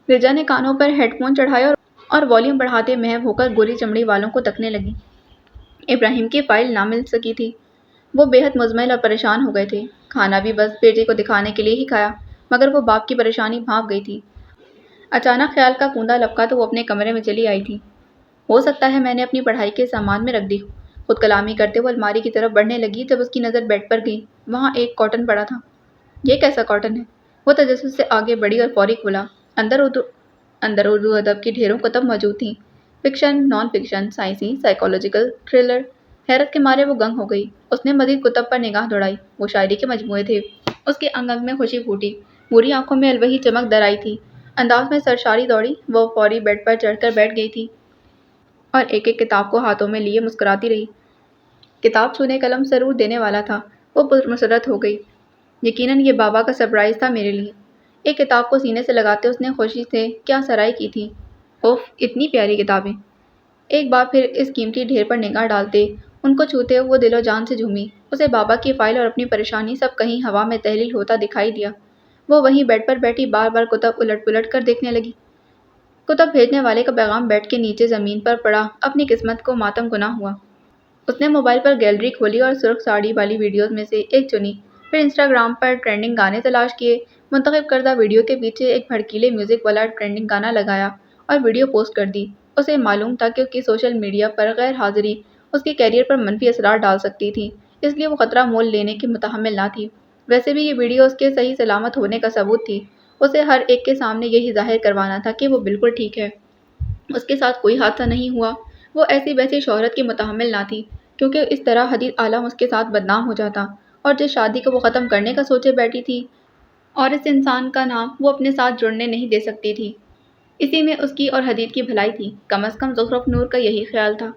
رجا نے کانوں پر ہیڈ فون چڑھایا اور والیوم بڑھاتے محو ہو کر گوری چمڑی والوں کو تکنے لگی۔ ابراہیم کی فائل نہ مل سکی تھی۔ وہ بے حد مزمل اور پریشان ہو گئے تھے۔ کھانا بھی بس بیٹے کو دکھانے کے لیے ہی کھایا، مگر وہ باپ کی پریشانی بھانپ گئی تھی۔ اچانک خیال کا کوندا لپکا تو وہ اپنے کمرے میں چلی آئی تھی۔ ہو سکتا ہے میں نے اپنی پڑھائی کے سامان میں رکھ دی ہو۔ خود کلامی کرتے وہ الماری کی طرف بڑھنے لگی جب اس کی نظر بیڈ پر گئی۔ وہاں ایک کاٹن پڑا تھا۔ یہ کیسا کاٹن ہے؟ وہ تجسس سے آگے بڑھی اور فوری کھولا۔ اندر اردو ادب کی ڈھیروں کتب موجود تھیں، فکشن، نان فکشن، سائنسی، سائیکولوجیکل، تھرلر۔ حیرت کے مارے وہ گنگ ہو گئی۔ اس نے مزید کتب پر نگاہ دوڑائی۔ وہ شاعری کے مجموعے تھے۔ اس کے انگ انگ میں خوشی پھوٹی، بری آنکھوں میں الوہی چمک در آئی تھی۔ انداز میں سرشاری دوڑی، وہ فوری بیڈ پر چڑھ کر بیٹھ گئی تھی اور ایک ایک کتاب کو ہاتھوں میں لیے مسکراتی رہی۔ کتاب چھونے قلم سرور دینے والا تھا۔ وہ پرمسرت ہو گئی۔ یقیناً یہ بابا کا سرپرائز تھا میرے لیے۔ ایک کتاب کو سینے سے لگاتے اس نے خوشی سے کیا سرائی کی تھی۔ اوف، اتنی پیاری کتابیں! ایک بار پھر اس قیمتی ڈھیر پر نگاہ ڈالتے، ان کو چھوتے وہ دل و جان سے جھومی۔ اسے بابا کی فائل اور اپنی پریشانی سب کہیں ہوا میں تحلیل ہوتا دکھائی دیا۔ وہ وہیں بیڈ پر بیٹھی بار بار کتب الٹ پلٹ کر دیکھنے لگی۔ کتب بھیجنے والے کا پیغام بیڈ کے نیچے زمین پر پڑا اپنی قسمت کو ماتم گناہ ہوا۔ اس نے موبائل پر گیلری کھولی اور سرخ ساڑی والی ویڈیوز میں سے ایک چنی، پھر انسٹاگرام پر ٹرینڈنگ گانے تلاش کیے۔ منتخب کردہ ویڈیو کے پیچھے ایک بھڑکیلے میوزک والا ٹرینڈنگ گانا لگایا اور ویڈیو پوسٹ کر دی۔ اسے معلوم تھا کہ اس کی سوشل میڈیا پر غیر حاضری اس کے کیریئر پر منفی اثرات ڈال سکتی تھی، اس لیے وہ خطرہ مول لینے کی متحمل نہ تھی۔ ویسے بھی یہ ویڈیو اس کے صحیح سلامت ہونے کا ثبوت تھی۔ اسے ہر ایک کے سامنے یہی ظاہر کروانا تھا کہ وہ بالکل ٹھیک ہے، اس کے ساتھ کوئی حادثہ نہیں ہوا۔ وہ ایسی ویسی شہرت کی متحمل نہ تھی، کیونکہ اس طرح حدید عالم اس کے ساتھ بدنام ہو جاتا، اور جس شادی کو وہ ختم کرنے کا سوچے بیٹھی تھی اور اس انسان کا نام وہ اپنے ساتھ جڑنے نہیں دے سکتی تھی، اسی میں اس کی اور حدید کی بھلائی تھی۔ کم از کم زخرف نور کا یہی خیال تھا۔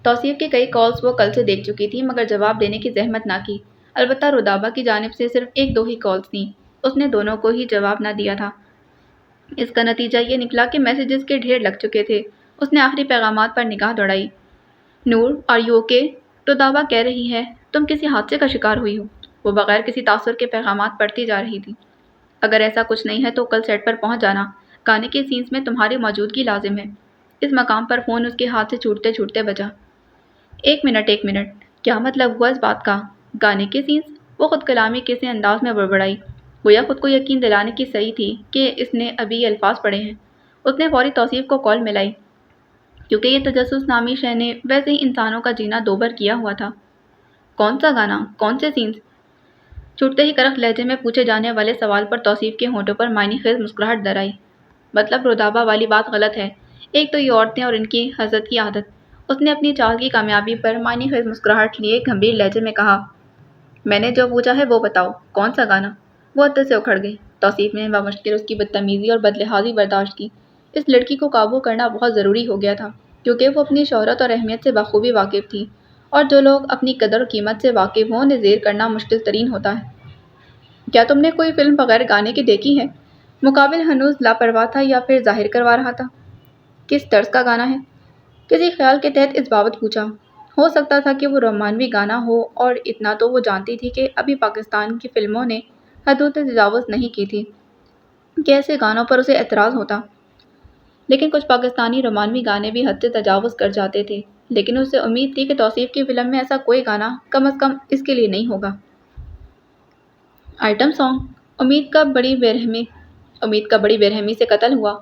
توصیف کے کئی کالز وہ کل سے دیکھ چکی تھی مگر جواب دینے کی زحمت نہ کی۔ البتہ رودابہ کی جانب سے صرف ایک دو ہی کالز تھیں۔ اس نے دونوں کو ہی جواب نہ دیا تھا۔ اس کا نتیجہ یہ نکلا کہ میسیجز کے ڈھیر لگ چکے تھے۔ اس نے آخری پیغامات پر نگاہ دوڑائی۔ نور، آر یو اوکے؟ رودابہ کہہ رہی ہے تم کسی حادثے کا شکار ہوئی ہو۔ وہ بغیر کسی تاثر کے پیغامات پڑھتی جا رہی تھی۔ اگر ایسا کچھ نہیں ہے تو کل سیٹ پر پہنچ جانا، گانے کے سینس میں تمہاری موجودگی لازم ہے۔ اس مقام پر فون اس کے ہاتھ سے چھوٹتے چھوٹتے بجا۔ ایک منٹ، کیا مطلب ہوا اس بات کا؟ گانے کے سینس؟ وہ خود کلامی کسی انداز میں بڑبڑائی، گویا خود کو یقین دلانے کی صحیح تھی کہ اس نے ابھی یہ الفاظ پڑھے ہیں۔ اس نے فوری توصیف کو کال ملائی کیونکہ یہ تجسس نامی شے نے ویسے ہی انسانوں کا جینا دوبر کیا ہوا تھا۔ کون سا گانا؟ کون سے سینز؟ چھوٹتے ہی کرخت لہجے میں پوچھے جانے والے سوال پر توصیف کے ہونٹوں پر معنی خیز مسکراہٹ در آئی۔ مطلب رودابا والی بات غلط ہے۔ ایک تو یہ عورتیں اور ان کی حسد کی عادت۔ اس نے اپنی چال کی کامیابی پر معنی خیز مسکراہٹ لیے گمبھیر لہجے میں کہا، میں نے جو پوچھا ہے وہ بتاؤ، کون سا گانا؟ وہ عطر سے اکھڑ گئی۔ توصیف نے بمشکل اس کی بدتمیزی اور بدلحاظی برداشت کی۔ اس لڑکی کو قابو کرنا بہت ضروری ہو گیا تھا کیونکہ وہ اپنی شہرت اور اہمیت سے بخوبی واقف تھی، اور جو لوگ اپنی قدر و قیمت سے واقف ہوں انہیں زیر کرنا مشکل ترین ہوتا ہے۔ کیا تم نے کوئی فلم بغیر گانے کے دیکھی ہے؟ مقابل ہنوز لاپرواہ تھا یا پھر ظاہر کروا رہا تھا؟ کس طرز کا گانا ہے؟ کسی خیال کے تحت اس بابت پوچھا۔ ہو سکتا تھا کہ وہ رومانوی گانا ہو، اور اتنا تو وہ جانتی تھی کہ ابھی پاکستان کی فلموں نے حدود تجاوز نہیں کی تھی کہ ایسے گانوں پر اسے اعتراض ہوتا۔ لیکن کچھ پاکستانی رومانوی گانے بھی حد سے تجاوز کر جاتے تھے، لیکن اسے امید تھی کہ توصیف کی فلم میں ایسا کوئی گانا کم از کم اس کے لیے نہیں ہوگا۔ Item song? امید کا بڑی بےرحمی سے قتل ہوا۔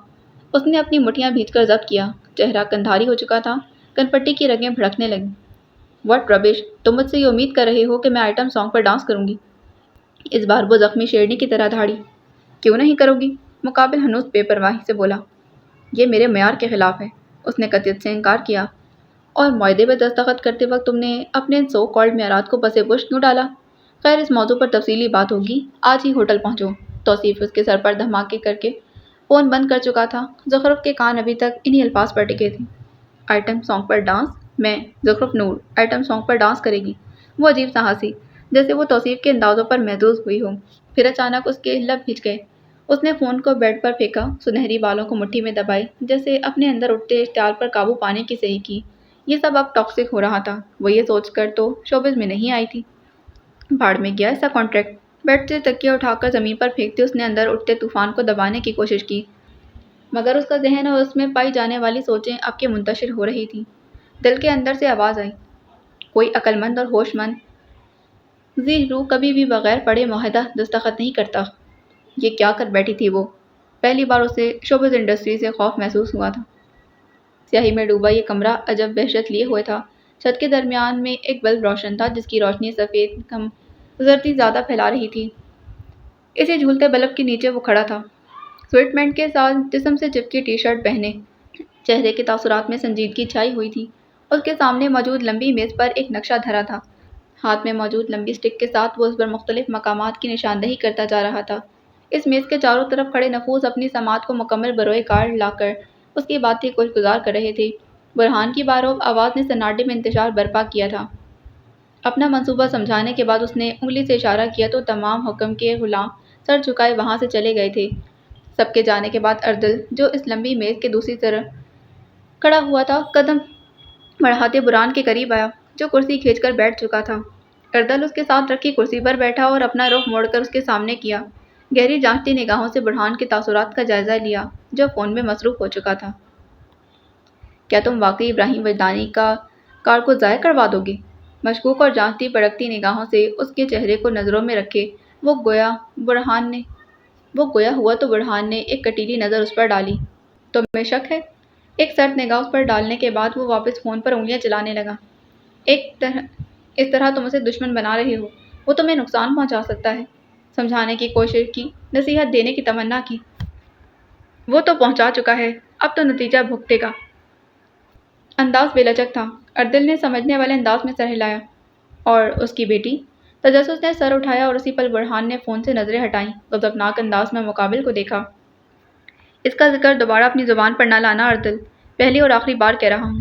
اس نے اپنی مٹھیاں بھیج کر ضبط کیا۔ چہرہ کندھاری ہو چکا تھا، کنپٹی کی رگیں بھڑکنے لگیں۔ واٹ ربش! تم مجھ سے یہ امید کر رہے ہو کہ میں آئٹم سانگ پر ڈانس کروں گی؟ اس بار وہ زخمی شیرنی کی طرح دھاڑی۔ کیوں نہیں کرو گی؟ مقابل ہنوز بے پرواہی سے بولا۔ یہ میرے معیار کے خلاف ہے۔ اس نے قطعیت سے انکار کیا۔ اور معاہدے پہ دستخط کرتے وقت تم نے اپنے ان سو کالڈ معیارات کو پس پش کیوں ڈالا؟ خیر، اس موضوع پر تفصیلی بات ہوگی، آج ہی ہوٹل پہنچو۔ توصیف اس کے سر پر دھماکے کر کے فون بند کر چکا تھا۔ زخرف کے کان ابھی تک انہی الفاظ پر ٹکے تھے۔ آئٹم سانگ پر ڈانس؟ میں، زخرف نور، آئٹم سانگ پر ڈانس کرے گی؟ وہ عجیب سا ہنسی، جیسے وہ توصیف کے اندازوں پر محظوظ ہوئی ہو۔ پھر اچانک اس کے لب بھیج گئے۔ اس نے فون کو بیڈ پر پھینکا، سنہری بالوں کو مٹھی میں دبائے، جیسے اپنے اندر اٹھتے اشتعال پر قابو پانے کی صحیح کی۔ یہ سب اب ٹاکسک ہو رہا تھا۔ وہ یہ سوچ کر تو شوبز میں نہیں آئی تھی۔ بھاڑ میں گیا ایسا کانٹریکٹ۔ بیڈ سے تکیہ اٹھا کر زمین پر پھینکتے اس نے اندر اٹھتے طوفان کو دبانے کی کوشش کی، مگر اس کا ذہن اور اس میں پائی جانے والی سوچیں اب کے منتشر ہو رہی تھیں۔ دل کے اندر سے آواز آئی، کوئی عقل مند اور ہوش مند ذی روح کبھی بھی بغیر پڑھے معاہدہ دستخط نہیں کرتا۔ یہ کیا کر بیٹھی تھی وہ؟ پہلی بار اسے شوبز انڈسٹری سے خوف محسوس ہوا تھا۔ سیاہی میں ڈوبا یہ کمرہ عجب وحشت لیے ہوئے تھا۔ چھت کے درمیان میں ایک بلب روشن تھا جس کی روشنی سفید کم زردی زیادہ پھیلا رہی تھی۔ اسی جھولتے بلب کے نیچے وہ کھڑا تھا، سویٹ مینٹ کے ساتھ جسم سے چپکی ٹی شرٹ پہنے۔ چہرے کے تاثرات میں سنجیدگی چھائی ہوئی تھی۔ اس کے سامنے موجود لمبی میز پر ایک نقشہ دھرا تھا۔ ہاتھ میں موجود لمبی سٹک کے ساتھ وہ اس پر مختلف مقامات کی نشاندہی کرتا جا رہا تھا۔ اس میز کے چاروں طرف کھڑے نفوس اپنی سماعت کو مکمل بروئے کار لا کر اس کی باتیں گزار کر رہے تھے۔ برہان کی باروب آواز نے سناٹے میں انتشار برپا کیا تھا۔ اپنا منصوبہ سمجھانے کے بعد اس نے انگلی سے اشارہ کیا تو تمام حکم کے غلام سر جھکائے وہاں سے چلے گئے تھے۔ سب کے جانے کے بعد اردل، جو اس لمبی میز کے دوسری طرف کھڑا ہوا تھا، قدم بڑھاتے برہان کے قریب آیا، جو کرسی کھینچ کر بیٹھ چکا تھا۔ اردل اس کے ساتھ رکھی کرسی پر بیٹھا اور اپنا رخ موڑ کر اس کے سامنے کیا۔ گہری جانچتی نگاہوں سے برہان کے تاثرات کا جائزہ لیا، جو فون میں مصروف ہو چکا تھا۔ کیا تم واقعی ابراہیم وجدانی کا کار کو ضائع کروا دو گے؟ مشکوک اور جانچتی بھڑکتی نگاہوں سے اس کے چہرے کو نظروں میں رکھے وہ گویا ہوا تو برہان نے ایک کٹیلی نظر اس پر ڈالی۔ تمہیں شک ہے؟ ایک سرد نگاہ اس پر ڈالنے کے بعد وہ واپس فون پر انگلیاں چلانے لگا۔ اس طرح تم اسے دشمن بنا رہے ہو۔ وہ تمہیں نقصان پہنچا سکتا ہے۔ سمجھانے کی کوشش کی، نصیحت دینے کی تمنا کی۔ وہ تو پہنچا چکا ہے، اب تو نتیجہ بھگتے گا۔ انداز بے لچک تھا۔ اردل نے سمجھنے والے انداز میں سر ہلایا۔ اور اس کی بیٹی؟ تجسس نے سر اٹھایا اور اسی پل برہان نے فون سے نظریں ہٹائیں۔ غضبناک انداز میں مقابل کو دیکھا۔ اس کا ذکر دوبارہ اپنی زبان پر نہ لانا اردل، پہلی اور آخری بار کہہ رہا ہوں۔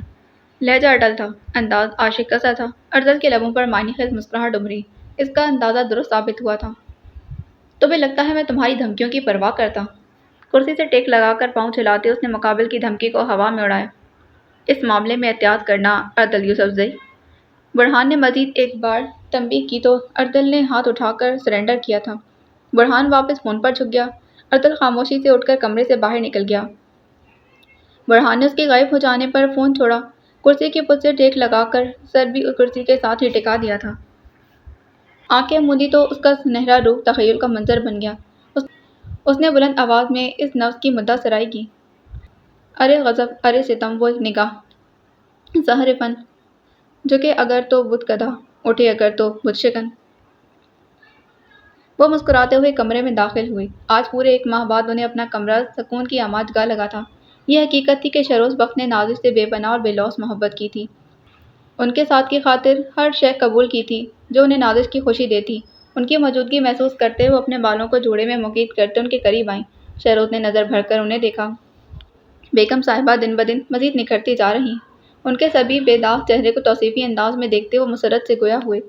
لہجہ اٹل تھا، انداز عاشق کا سا تھا۔ اردل کے لبوں پر معنی خیز مسکراہٹ ابھری۔ اس کا اندازہ درست ثابت ہوا تھا۔ تمہیں لگتا ہے میں تمہاری دھمکیوں کی پرواہ کرتا؟ کرسی سے ٹیک لگا کر پاؤں چلاتے اس نے مقابل کی دھمکی کو ہوا میں اڑایا۔ اس معاملے میں احتیاط کرنا اردل یوسفزئی۔ برہان نے مزید ایک بار تنبیہ کی تو اردل نے ہاتھ اٹھا کر سرنڈر کیا تھا۔ برہان واپس فون پر جھک گیا۔ اردل خاموشی سے اٹھ کر کمرے سے باہر نکل گیا۔ برہان نے اس کے غائب ہو جانے پر فون چھوڑا، کرسی کی پشت سے ٹیک لگا کر سر بھی کرسی کے ساتھ ہی ٹکا دیا تھا۔ آنکھیں موندی تو اس کا سنہرا روپ تخیل کا منظر بن گیا۔ اس نے بلند آواز میں اس نفس کی مدعا سرائی کی، ارے غضب، ارے ستم، وہ ایک نگاہ، زہر فن، جو کہ اگر تو بت گدھا اٹھے، اگر تو بت شکن۔ وہ مسکراتے ہوئے کمرے میں داخل ہوئی۔ آج پورے 1 ماہ بعد انہیں اپنا کمرہ سکون کی آماد گاہ لگا تھا۔ یہ حقیقت تھی کہ شہروز بخت نے نازش سے بے پناہ اور بے لوث محبت کی تھی۔ ان کے ساتھ کی خاطر ہر شے قبول کی تھی جو انہیں نازش کی خوشی دیتی۔ ان کی موجودگی محسوس کرتے وہ اپنے بالوں کو جوڑے میں مقید کرتے ان کے قریب آئیں۔ شہروز نے نظر بھر کر انہیں دیکھا۔ بیگم صاحبہ دن بدن مزید نکھرتی جا رہی۔ ان کے سبھی بے داغ چہرے کو توصیفی انداز میں دیکھتے وہ مسرت سے گویا ہوئے۔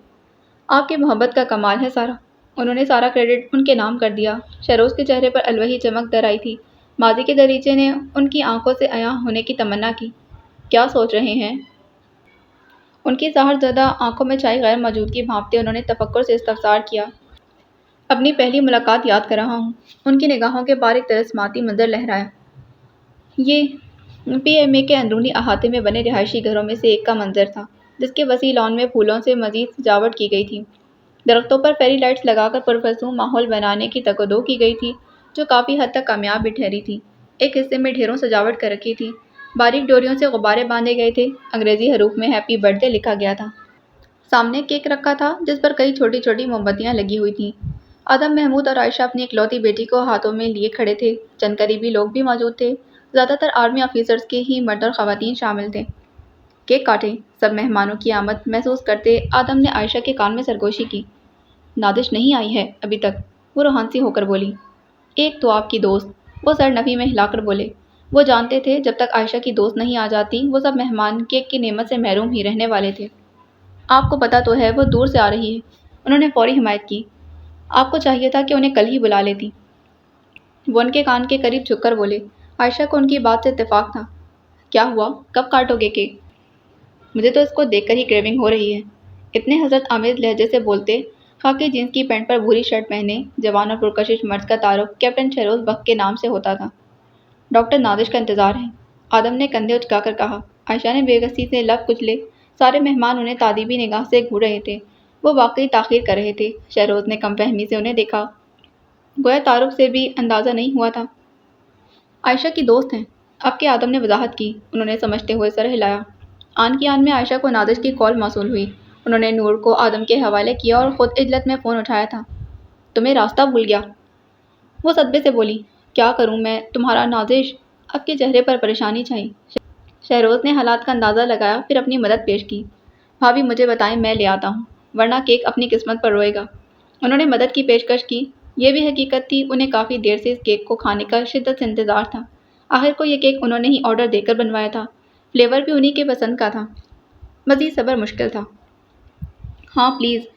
آپ کی محبت کا کمال ہے سارا۔ انہوں نے سارا کریڈٹ ان کے نام کر دیا۔ شہروز کے چہرے پر الوہی چمک در آئی تھی۔ ماضی کے دریچے نے ان کی آنکھوں سے عیاں ہونے کی تمنا کی۔ کیا سوچ رہے ہیں؟ ان کی سحر زدہ آنکھوں میں چھائی غیر موجودگی بھانپتے انہوں نے تفکر سے استفسار کیا۔ اپنی پہلی ملاقات یاد کر رہا ہوں۔ ان کی نگاہوں کے پار ایک طلسماتی منظر لہرایا۔ یہ پی ایم اے کے اندرونی احاطے میں بنے رہائشی گھروں میں سے ایک کا منظر تھا، جس کے وسیع لان میں پھولوں سے مزید سجاوٹ کی گئی تھی۔ درختوں پر فیری لائٹس لگا کر پرفسوں ماحول بنانے کی تک و دو کی گئی تھی، جو کافی حد تک کامیاب بھی ٹھہری تھی۔ ایک حصے میں ڈھیروں سجاوٹ کر رکھی تھی۔ باریک ڈوریوں سے غبارے باندھے گئے تھے۔ انگریزی حروف میں ہیپی برتھ ڈے لکھا گیا تھا۔ سامنے کیک رکھا تھا جس پر کئی چھوٹی چھوٹی موم بتیاں لگی ہوئی تھیں۔ آدم، محمود اور عائشہ اپنی اکلوتی بیٹی کو ہاتھوں میں لیے کھڑے تھے۔ چند قریبی لوگ بھی موجود تھے۔ زیادہ تر آرمی آفیسرز کے ہی مرد اور خواتین شامل تھے۔ کیک کاٹے، سب مہمانوں کی آمد محسوس کرتے آدم نے عائشہ کے کان میں سرگوشی کی۔ نادش نہیں آئی ہے ابھی تک، وہ روحانسی ہو کر بولی۔ ایک تو آپ کی دوست، وہ سر نفی میں ہلا کر بولے۔ وہ جانتے تھے جب تک عائشہ کی دوست نہیں آ جاتی وہ سب مہمان کیک کی نعمت سے محروم ہی رہنے والے تھے۔ آپ کو پتہ تو ہے وہ دور سے آ رہی ہے۔ انہوں نے فوری حمایت کی۔ آپ کو چاہیے تھا کہ انہیں کل ہی بلا لیتی۔ وہ ان کے کان کے قریب جھک کر بولے۔ عائشہ کو ان کی بات سے اتفاق تھا۔ کیا ہوا؟ کب کاٹو گے کیک؟ مجھے تو اس کو دیکھ کر ہی کریونگ ہو رہی ہے۔ اتنے حضرت آمیز لہجے سے بولتے، خاکی جینس کی پینٹ پر بھوری شرٹ پہنے جوان اور پرکشش مرد کا تعارف کیپٹن شہروز بخت کے نام سے ہوتا تھا۔ ڈاکٹر نازش کا انتظار ہے، آدم نے کندھے اچکا کر کہا۔ عائشہ نے بے بسی سے لب کچلے۔ سارے مہمان انہیں تادیبی نگاہ سے گھور رہے تھے۔ وہ واقعی تاخیر کر رہے تھے۔ شہروز نے کم فہمی سے انہیں دیکھا، گویا تعارف سے بھی اندازہ نہیں ہوا تھا۔ عائشہ کی دوست ہیں، اب کے آدم نے وضاحت کی۔ انہوں نے سمجھتے ہوئے سر ہلایا۔ آن کی آن میں عائشہ کو نازش کی کال موصول ہوئی۔ انہوں نے نور کو آدم کے حوالے کیا اور خود عجلت میں فون اٹھایا تھا۔ تمہیں راستہ بھول گیا، وہ صدمے سے بولی۔ کیا کروں میں تمہارا نازش؟ اب کے چہرے پر پریشانی چھائی۔ شہروز نے حالات کا اندازہ لگایا، پھر اپنی مدد پیش کی۔ بھابھی مجھے بتائیں، میں لے آتا ہوں، ورنہ کیک اپنی قسمت پر روئے گا۔ انہوں نے مدد کی پیشکش کی۔ یہ بھی حقیقت تھی انہیں کافی دیر سے اس کیک کو کھانے کا شدت سے انتظار تھا۔ آخر کو یہ کیک انہوں نے ہی آرڈر دے کر بنوایا تھا۔ فلیور بھی انہی کے پسند کا تھا۔ مزید صبر مشکل تھا۔ ہاں پلیز،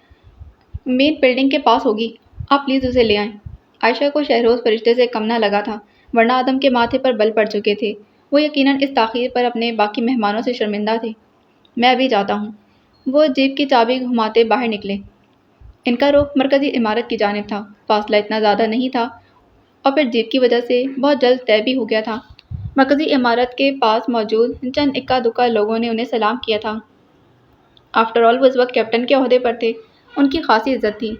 مین بلڈنگ کے پاس ہوگی، آپ پلیز اسے لے آئیں۔ عائشہ کو شہروز فرشتے سے کم نہ لگا تھا، ورنہ آدم کے ماتھے پر بل پڑ چکے تھے۔ وہ یقیناً اس تاخیر پر اپنے باقی مہمانوں سے شرمندہ تھے۔ میں ابھی جاتا ہوں۔ وہ جیپ کی چابی گھماتے باہر نکلے۔ ان کا رخ مرکزی عمارت کی جانب تھا۔ فاصلہ اتنا زیادہ نہیں تھا اور پھر جیپ کی وجہ سے بہت جلد طے بھی ہو گیا تھا۔ مرکزی عمارت کے پاس موجود چند اکا دکا لوگوں نے انہیں سلام کیا تھا۔ آفٹر آل وہ اس وقت کیپٹن کے عہدے پر تھے، ان کی خاصی عزت تھی۔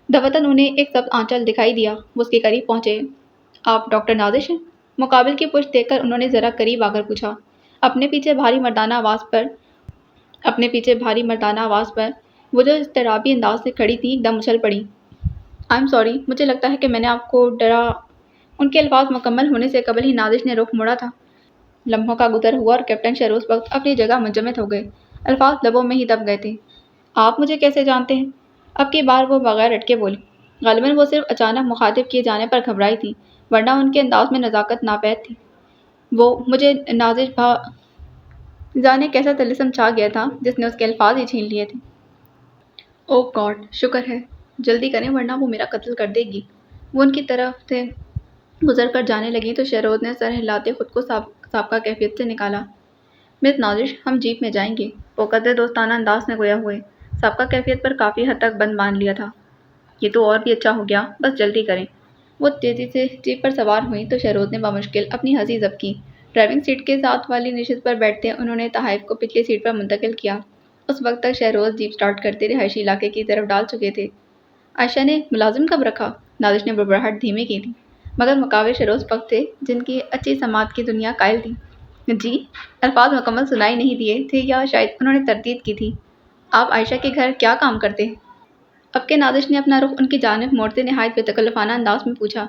دوطن انہیں ایک سبز آنچل دکھائی دیا۔ وہ اس کے قریب پہنچے۔ آپ ڈاکٹر نازش ہیں؟ مقابل کی پشت دیکھ کر انہوں نے ذرا قریب آ کر پوچھا۔ اپنے پیچھے بھاری مردانہ آواز پر وہ جو اضطرابی انداز سے کھڑی تھیں ایک دم اچھل پڑی۔ آئی ایم سوری، مجھے لگتا ہے کہ میں نے آپ کو ڈرا۔ ان کے الفاظ مکمل ہونے سے قبل ہی نازش نے رخ موڑا تھا۔ لمحوں کا گزر ہوا اور کیپٹن شہروز بخت اپنی جگہ منجمد ہو گئے۔ الفاظ لبوں میں ہی دب گئے تھے۔ آپ مجھے کیسے جانتے ہیں؟ اب کی بار وہ بغیر اٹکے بولی۔ غالباً وہ صرف اچانک مخاطب کیے جانے پر گھبرائی تھی، ورنہ ان کے انداز میں نزاکت ناپید تھی۔ وہ مجھے نازش جانے کیسا طلسم چھا گیا تھا جس نے اس کے الفاظ ہی چھین لیے تھے۔ اوہ گاڈ، شکر ہے، جلدی کریں ورنہ وہ میرا قتل کر دے گی۔ وہ ان کی طرف سے گزر کر جانے لگی تو شہروز نے سر ہلاتے خود کو سابقہ کیفیت سے نکالا۔ مس نازش، ہم جیپ میں جائیں گے، وہ قدر دوستانہ انداز میں گویا ہوئے۔ سابقہ کیفیت پر کافی حد تک بند باندھ لیا تھا۔ یہ تو اور بھی اچھا ہو گیا، بس جلدی کریں۔ وہ تیزی سے جیپ پر سوار ہوئیں تو شہروز نے بامشکل اپنی ہنسی ضبط کی۔ ڈرائیونگ سیٹ کے ساتھ والی نشست پر بیٹھتے انہوں نے تحائف کو پچھلی سیٹ پر منتقل کیا۔ اس وقت تک شہروز جیپ سٹارٹ کرتے رہائشی علاقے کی طرف ڈال چکے تھے۔ عائشہ نے ملازم کب رکھا؟ نازش نے بڑبڑاہٹ دھیمی کی تھی، مگر مقابل شہروز بخت تھے جن کی اچھی سماعت کی دنیا قائل تھی۔ جی؟ الفاظ مکمل سنائی نہیں دیے تھے یا شاید انہوں نے تردید کی تھی۔ آپ عائشہ کے گھر کیا کام کرتے ہیں؟ اب کے نادش نے اپنا رخ ان کی جانب موڑتے نہایت بے تکلفانہ انداز میں پوچھا۔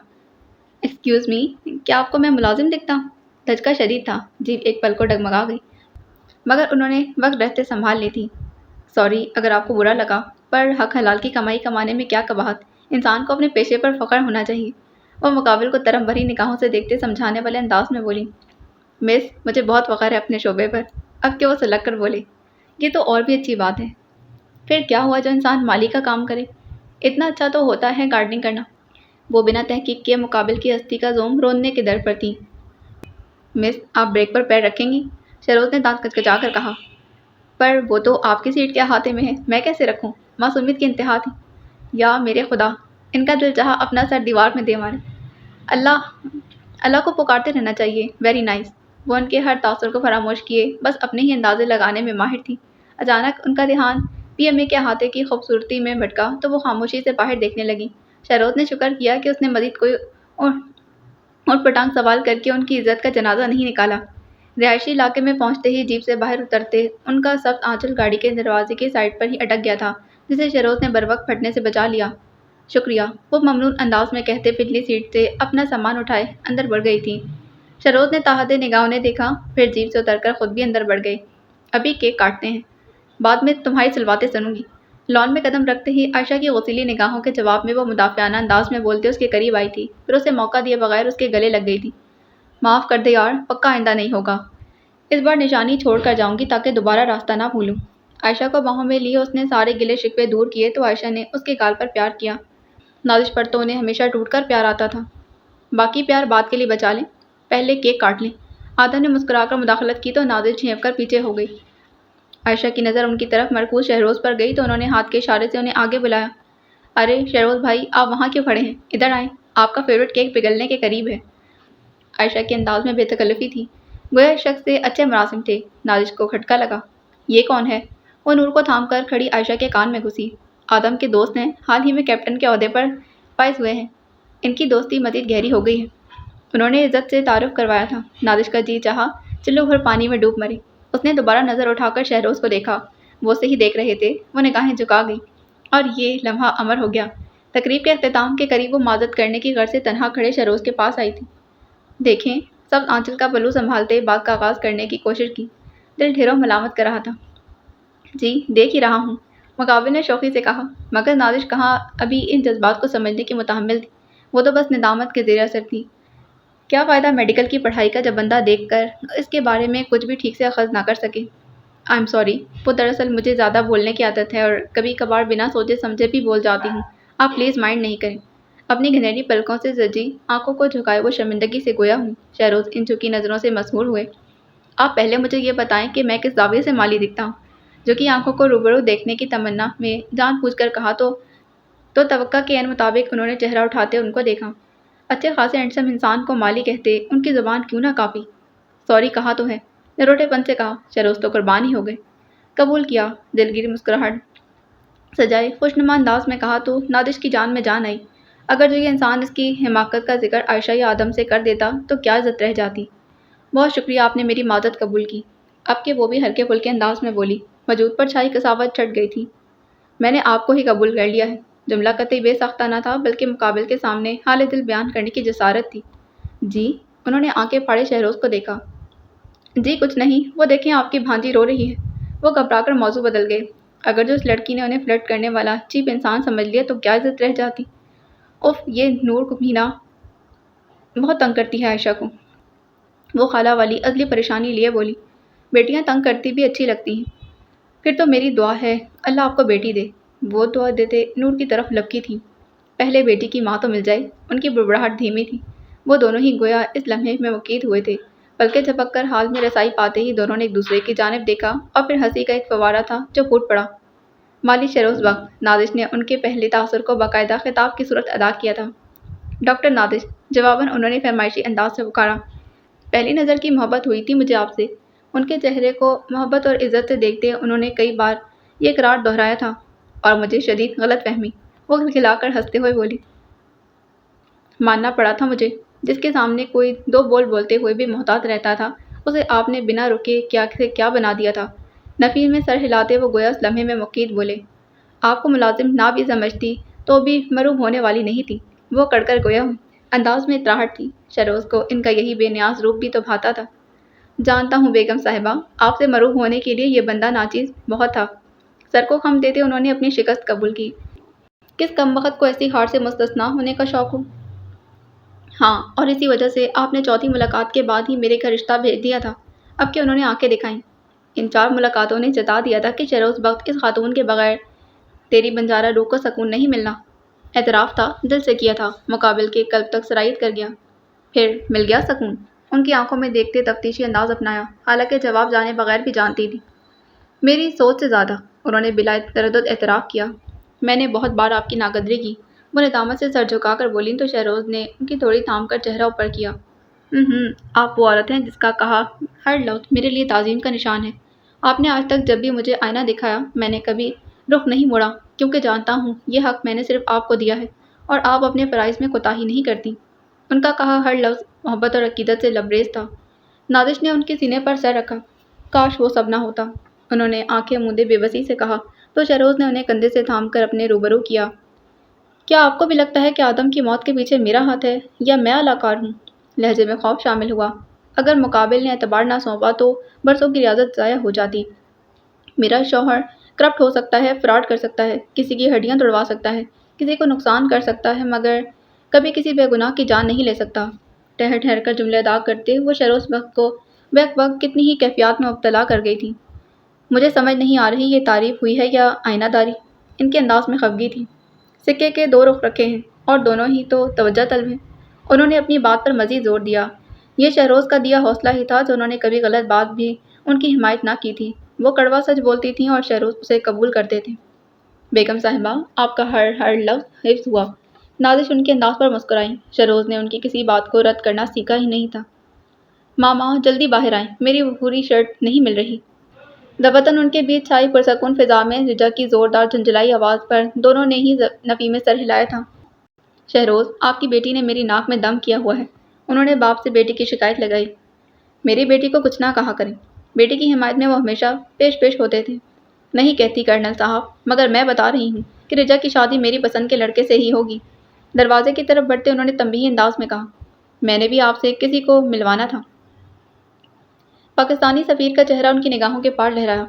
ایکسکیوز می، کیا آپ کو میں ملازم دکھتا ہوں؟ دھچکا شدید تھا، جیب ایک پل کو ڈگمگا گئی، مگر انہوں نے وقت رہتے سنبھال لی تھی۔ سوری اگر آپ کو برا لگا، پر حق حلال کی کمائی کمانے میں کیا قباحت، انسان کو اپنے پیشے پر فخر ہونا چاہیے۔ وہ مقابل کو طرف بھری نگاہوں سے دیکھتے سمجھانے والے انداز میں بولی۔ مس، مجھے بہت فخر ہے اپنے شعبے پر۔ اب کہ وہ سلگ کر بولے، یہ تو اور بھی اچھی بات ہے۔ پھر کیا ہوا جو انسان مالی کا کام کرے؟ اتنا اچھا تو ہوتا ہے گارڈننگ کرنا۔ وہ بنا تحقیق کیے مقابل کی ہستی کا زوم روننے کے در پر تھی۔ مس، آپ بریک پر پیر رکھیں گی؟ شہروز نے دانت کچکچا کر کہا۔ پر وہ تو آپ کی سیٹ کے احاطے میں ہے، میں کیسے رکھوں؟ معصومیت کی انتہا تھی۔ یا میرے خدا، ان کا دل چاہا اپنا سر دیوار میں دے مارے۔ اللہ کو پکارتے رہنا چاہیے۔ Very nice. وہ ان کے ہر تاثر کو فراموش کیے بس اپنے ہی اندازے لگانے میں ماہر تھی۔ اچانک ان کا دھیان پی ایم اے کے احاطے کی خوبصورتی میں بھٹکا تو وہ خاموشی سے باہر دیکھنے لگی۔ شہروز نے شکر کیا کہ اس نے مزید کوئی اونٹ پٹانگ سوال کر کے ان کی عزت کا جنازہ نہیں نکالا۔ رہائشی علاقے میں پہنچتے ہی جیپ سے باہر اترتے ان کا سخت آنچل گاڑی کے دروازے کی سائڈ پر ہی اٹک گیا تھا، جسے شہروز نے بروقت پھٹنے سے بچا لیا۔ شکریہ، وہ ممنون انداز میں کہتے پچھلی سیٹ سے اپنا سامان اٹھائے اندر بڑھ گئی تھی۔ شہروز نے تاحدے نگاہوں نے دیکھا، پھر جیپ سے اتر کر خود بھی اندر بڑھ گئے۔ ابھی کیک کاٹتے ہیں، بعد میں تمہاری سلواتیں سنوں گی۔ لان میں قدم رکھتے ہی عائشہ کی غسیلی نگاہوں کے جواب میں وہ مدافعانہ انداز میں بولتے اس کے قریب آئی تھی، پھر اسے موقع دیے بغیر اس کے گلے لگ گئی تھی۔ معاف کر دے یار، پکا آئندہ نہیں ہوگا۔ اس بار نشانی چھوڑ کر جاؤں گی تاکہ دوبارہ راستہ نہ بھولوں۔ عائشہ کو باہوں میں لیے اس نے سارے گلے شکوے دور کیے تو عائشہ نے اس کے گال پر پیار کیا۔ نازش پر تو انہیں ہمیشہ ٹوٹ کر پیار آتا تھا۔ باقی پیار بعد کے لیے بچا لیں، پہلے کیک کاٹ لیں۔ آدم نے مسکرا کر مداخلت کی تو نازش جھینپ کر پیچھے ہو گئی۔ عائشہ کی نظر ان کی طرف مرکوز شہروز پر گئی تو انہوں نے ہاتھ کے اشارے سے انہیں آگے بلایا۔ ارے شہروز بھائی، آپ وہاں کیوں کھڑے ہیں؟ ادھر آئیں، آپ کا فیوریٹ کیک پگھلنے کے قریب ہے۔ عائشہ کے انداز میں بے تکلفی تھی، گویا اس شخص سے اچھے مراسم تھے۔ نازش کو کھٹکا لگا، یہ کون ہے؟ وہ نور کو تھام کر کھڑی عائشہ کے کان میں گھسی۔ آدم کے دوست ہیں، حال ہی میں کیپٹن کے عہدے پر فائز ہوئے ہیں۔ ان کی دوستی مزید گہری ہو گئی ہے۔ انہوں نے عزت سے تعارف کروایا تھا۔ نازش کا جی چاہا چلو بھر پانی میں ڈوب مرے۔ اس نے دوبارہ نظر اٹھا کر شہروز کو دیکھا، وہ اسے ہی دیکھ رہے تھے۔ وہ نگاہیں جھکا گئی اور یہ لمحہ امر ہو گیا۔ تقریب کے اختتام کے قریب وہ معذرت کرنے کی غرض سے تنہا کھڑے شہروز کے پاس آئی تھی۔ دیکھیں، سب آنچل کا پلو سنبھالتے بات کا آغاز کرنے کی کوشش کی۔ دل ڈھیروں ملامت کر رہا تھا۔ جی دیکھ ہی رہا ہوں، مقابل نے شوخی سے کہا، مگر نازش کہاں ابھی ان جذبات کو سمجھنے کی متحمل تھی، وہ تو بس ندامت کے زیر اثر تھی۔ کیا فائدہ میڈیکل کی پڑھائی کا جب بندہ دیکھ کر اس کے بارے میں کچھ بھی ٹھیک سے اخذ نہ کر سکے۔ آئی ایم سوری، وہ دراصل مجھے زیادہ بولنے کی عادت ہے اور کبھی کبھار بنا سوچے سمجھے بھی بول جاتی ہوں۔ آپ پلیز مائنڈ نہیں کریں۔ اپنی گھنیری پلکوں سے زجی آنکھوں کو جھکائے وہ شرمندگی سے گویا ہوں۔ شہروز ان جھکی نظروں سے مسحور ہوئے۔ آپ پہلے مجھے یہ بتائیں کہ میں کس زاویے سے مالی دکھتا ہوں؟ جھکی آنکھوں کو روبرو دیکھنے کی تمنا میں جان بوجھ کر کہا تو توقع کے عین مطابق انہوں نے چہرہ اٹھاتے ان کو دیکھا۔ اچھے خاصے ہینڈسم انسان کو مالی کہتے ان کی زبان کیوں نہ کافی؟ سوری کہا تو ہے، نروٹے پن سے کہا۔ شہروز تو قربان ہی ہو گئے۔ قبول کیا، دلگیر مسکراہٹ سجائے خوشنما انداز میں کہا تو نازش کی جان میں جان آئی۔ اگر جو یہ انسان اس کی حماقت کا ذکر عائشہ یا آدم سے کر دیتا تو کیا عزت رہ جاتی۔ بہت شکریہ، آپ نے میری معذرت قبول کی۔ اب کہ وہ بھی ہلکے پھلکے انداز میں بولی، وجود پر چھائی کساوت چھٹ گئی تھی۔ میں نے آپ کو ہی قبول کر لیا ہے۔ جملہ قطعی بے ساختہ نہ تھا بلکہ مقابل کے سامنے حال دل بیان کرنے کی جسارت تھی۔ جی؟ انہوں نے آنکھیں پھاڑے شہروز کو دیکھا۔ جی کچھ نہیں، وہ دیکھیں آپ کی بھانجی رو رہی ہے۔ وہ گھبرا کر موضوع بدل گئے۔ اگر جو اس لڑکی نے انہیں فلرٹ کرنے والا چیپ انسان سمجھ لیا تو کیا عزت رہ جاتی؟ اف، یہ نور کو بھی نہ بہت تنگ کرتی ہے عائشہ کو۔ وہ خالہ والی ازلی پریشانی لیے بولی، بیٹیاں تنگ کرتی بھی اچھی لگتی ہیں۔ پھر تو میری دعا ہے اللہ آپ کو بیٹی دے۔ وہ دعا دیتے نور کی طرف لپکی تھی۔ پہلے بیٹی کی ماں تو مل جائے۔ ان کی بڑبڑاہٹ دھیمی تھی۔ وہ دونوں ہی گویا اس لمحے میں وقید ہوئے تھے۔ پلکیں جھپک کر حال میں رسائی پاتے ہی دونوں نے ایک دوسرے کی جانب دیکھا اور پھر ہنسی کا ایک فوارہ تھا جو پھوٹ پڑا۔ مالی شہروز وقت، نازش نے ان کے پہلے تاثر کو باقاعدہ خطاب کی صورت ادا کیا تھا۔ ڈاکٹر نازش، جواباً انہوں نے فرمائشی انداز سے پکارا، پہلی نظر کی محبت ہوئی تھی مجھے آپ سے۔ ان کے چہرے کو محبت اور عزت سے دیکھتے انہوں نے کئی بار یہ اقرار دہرایا تھا، اور مجھے شدید غلط فہمی۔ وہ کھلکھلا کر ہنستے ہوئے بولی، ماننا پڑا تھا مجھے، جس کے سامنے کوئی دو بول بولتے ہوئے بھی محتاط رہتا تھا اسے آپ نے بنا رکے کیا سے کیا بنا دیا تھا؟ نفیر میں سر ہلاتے وہ گویا اس لمحے میں مقید بولے، آپ کو ملازم نہ بھی سمجھتی تو بھی مروب ہونے والی نہیں تھی۔ وہ کڑ کر گویا انداز میں اطراحٹ تھی۔ شہروز کو ان کا یہی بے نیاز روپ بھی تو بھاتا تھا۔ جانتا ہوں بیگم صاحبہ، آپ سے مروب ہونے کے لیے یہ بندہ ناچیز بہت تھا۔ سر کو خم دیتے انہوں نے اپنی شکست قبول کی۔ کس کمبخت کو ایسی ہار سے مستثنیٰ ہونے کا شوق ہو؟ ہاں، اور اسی وجہ سے آپ نے چوتھی ملاقات کے بعد ہی میرے گھر رشتہ بھیج دیا تھا۔ اب کہ انہوں نے آنکھیں دکھائیں۔ ان 4 ملاقاتوں نے جتا دیا تھا کہ شہروز بخت اس خاتون کے بغیر تیری بنجارہ روح کو سکون نہیں ملنا۔ اعتراف تھا، دل سے کیا تھا، مقابل کے قلب تک سرایت کر گیا۔ پھر مل گیا سکون؟ ان کی آنکھوں میں دیکھتے تفتیشی انداز اپنایا، حالانکہ جواب جانے بغیر بھی جانتی تھی۔ میری سوچ سے زیادہ، انہوں نے بلا تردد اعتراف کیا۔ میں نے بہت بار آپ کی ناقدری کی، وہ ندامت سے سر جھکا کر بولیں تو شہروز نے ان کی تھوڑی تھام کر چہرہ اوپر کیا۔ آپ وہ عورت ہیں جس کا کہا ہر لفظ میرے لیے تعظیم کا نشان ہے۔ آپ نے آج تک جب بھی مجھے آئینہ دکھایا میں نے کبھی رخ نہیں موڑا، کیونکہ جانتا ہوں یہ حق میں نے صرف آپ کو دیا ہے اور آپ اپنے فرائض میں کوتاہی نہیں کرتی۔ ان کا کہا ہر لفظ محبت اور عقیدت سے لبریز تھا۔ نادش نے ان کے سینے پر سر رکھا۔ کاش وہ سب نہ ہوتا، انہوں نے آنکھیں موندے بے بسی سے کہا تو شہروز نے انہیں کندھے سے تھام کر اپنے روبرو کیا۔ کیا آپ کو بھی لگتا ہے کہ آدم کی موت کے پیچھے میرا ہاتھ ہے یا میں علاقار ہوں؟ لہجے میں خوف شامل ہوا۔ اگر مقابل نے اعتبار نہ سونپا تو برسوں کی ریاضت ضائع ہو جاتی۔ میرا شوہر کرپٹ ہو سکتا ہے، فراڈ کر سکتا ہے، کسی کی ہڈیاں توڑوا سکتا ہے، کسی کو نقصان کر سکتا ہے، مگر کبھی کسی بے گناہ کی جان نہیں لے سکتا۔ ٹھہر ٹھہر کر جملے ادا کرتے وہ شہروز بخت کو بیک وقت کتنی ہی کیفیات میں مبتلا کر گئی تھی۔ مجھے سمجھ نہیں آ رہی یہ تعریف ہوئی ہے یا آئینہ داری؟ ان کے انداز میں خفگی تھی۔ سکے کے 2 رخ رکھے ہیں اور دونوں ہی تو توجہ طلب ہیں۔ انہوں نے اپنی بات پر مزید زور دیا۔ یہ شہروز کا دیا حوصلہ ہی تھا جو انہوں نے کبھی غلط بات بھی ان کی حمایت نہ کی تھی۔ وہ کڑوا سچ بولتی تھیں اور شہروز اسے قبول کرتے تھے۔ بیگم صاحبہ، آپ کا ہر لفظ حفظ ہوا۔ نازش ان کے انداز پر مسکرائیں۔ شہروز نے ان کی کسی بات کو رد کرنا سیکھا ہی نہیں تھا۔ ماما جلدی باہر آئیں، میری پوری شرٹ نہیں مل رہی۔ دفتن ان کے بیچ چھائی پرسکون فضا میں رجا کی زوردار جھنجھلائی آواز پر دونوں نے ہی نفی میں سر ہلایا تھا۔ شہروز، آپ کی بیٹی نے میری ناک میں دم کیا ہوا ہے، انہوں نے باپ سے بیٹی کی شکایت لگائی۔ میری بیٹی کو کچھ نہ کہا کریں، بیٹی کی حمایت میں وہ ہمیشہ پیش ہوتے تھے۔ نہیں کہتی کرنل صاحب، مگر میں بتا رہی ہوں کہ رجا کی شادی میری پسند کے لڑکے سے ہی ہوگی۔ دروازے کی طرف بڑھتے انہوں نے تنبیہی انداز میں کہا، میں نے بھی آپ سے کسی کو ملوانا تھا۔ پاکستانی سفیر کا چہرہ ان کی نگاہوں کے پار لہرایا۔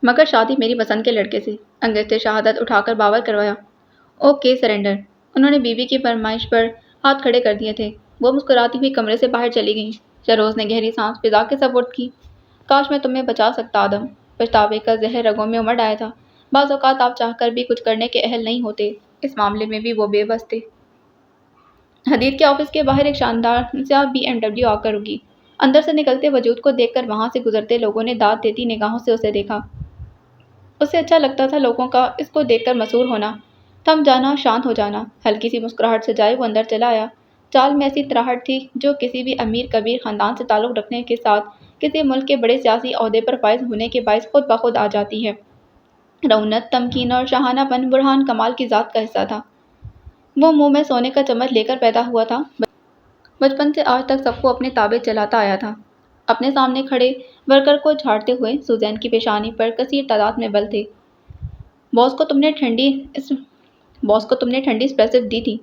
مگر شادی میری پسند کے لڑکے سے، انگشت شہادت اٹھا کر باور کروایا۔ اوکے سرنڈر، انہوں نے بیوی کی فرمائش پر ہاتھ کھڑے کر دیے تھے۔ وہ مسکراتی ہوئی کمرے سے باہر چلی گئیں۔ شہروز نے گہری سانس فضا کے سپرد کی۔ کاش میں تمہیں بچا سکتا آدم۔ پچھتاوے کا زہر رگوں میں امڈ آیا تھا۔ بعض اوقات آپ چاہ کر بھی کچھ کرنے کے اہل نہیں ہوتے، اس معاملے میں بھی وہ بے بس تھے۔ حدید کے آفس کے باہر ایک شاندار سیاہ BMW آ کر رکی۔ اندر سے نکلتے وجود کو دیکھ کر وہاں سے گزرتے لوگوں نے داد دیتی نگاہوں سے اسے دیکھا۔ اسے اچھا لگتا تھا لوگوں کا اس کو دیکھ کر مسحور ہونا، تھم جانا، شانت ہو جانا۔ ہلکی سی مسکراہٹ سے جائے وہ اندر چلا آیا۔ چال میں ایسی تراہٹ تھی جو کسی بھی امیر کبیر خاندان سے تعلق رکھنے کے ساتھ کسی ملک کے بڑے سیاسی عہدے پر فائز ہونے کے باعث خود بخود آ جاتی ہے۔ رونت، تمکین اور شاہانہ پن برہان کمال کی ذات کا حصہ تھا۔ وہ منہ میں سونے کا چمچ لے کر پیدا ہوا تھا۔ بچپن سے آج تک سب کو اپنے تابع چلاتا آیا تھا۔ اپنے سامنے کھڑے ورکر کو جھاڑتے ہوئے سوزین کی پیشانی پر کثیر تعداد میں بل تھے۔ باس کو تم نے ٹھنڈی اسپریسو دی تھی؟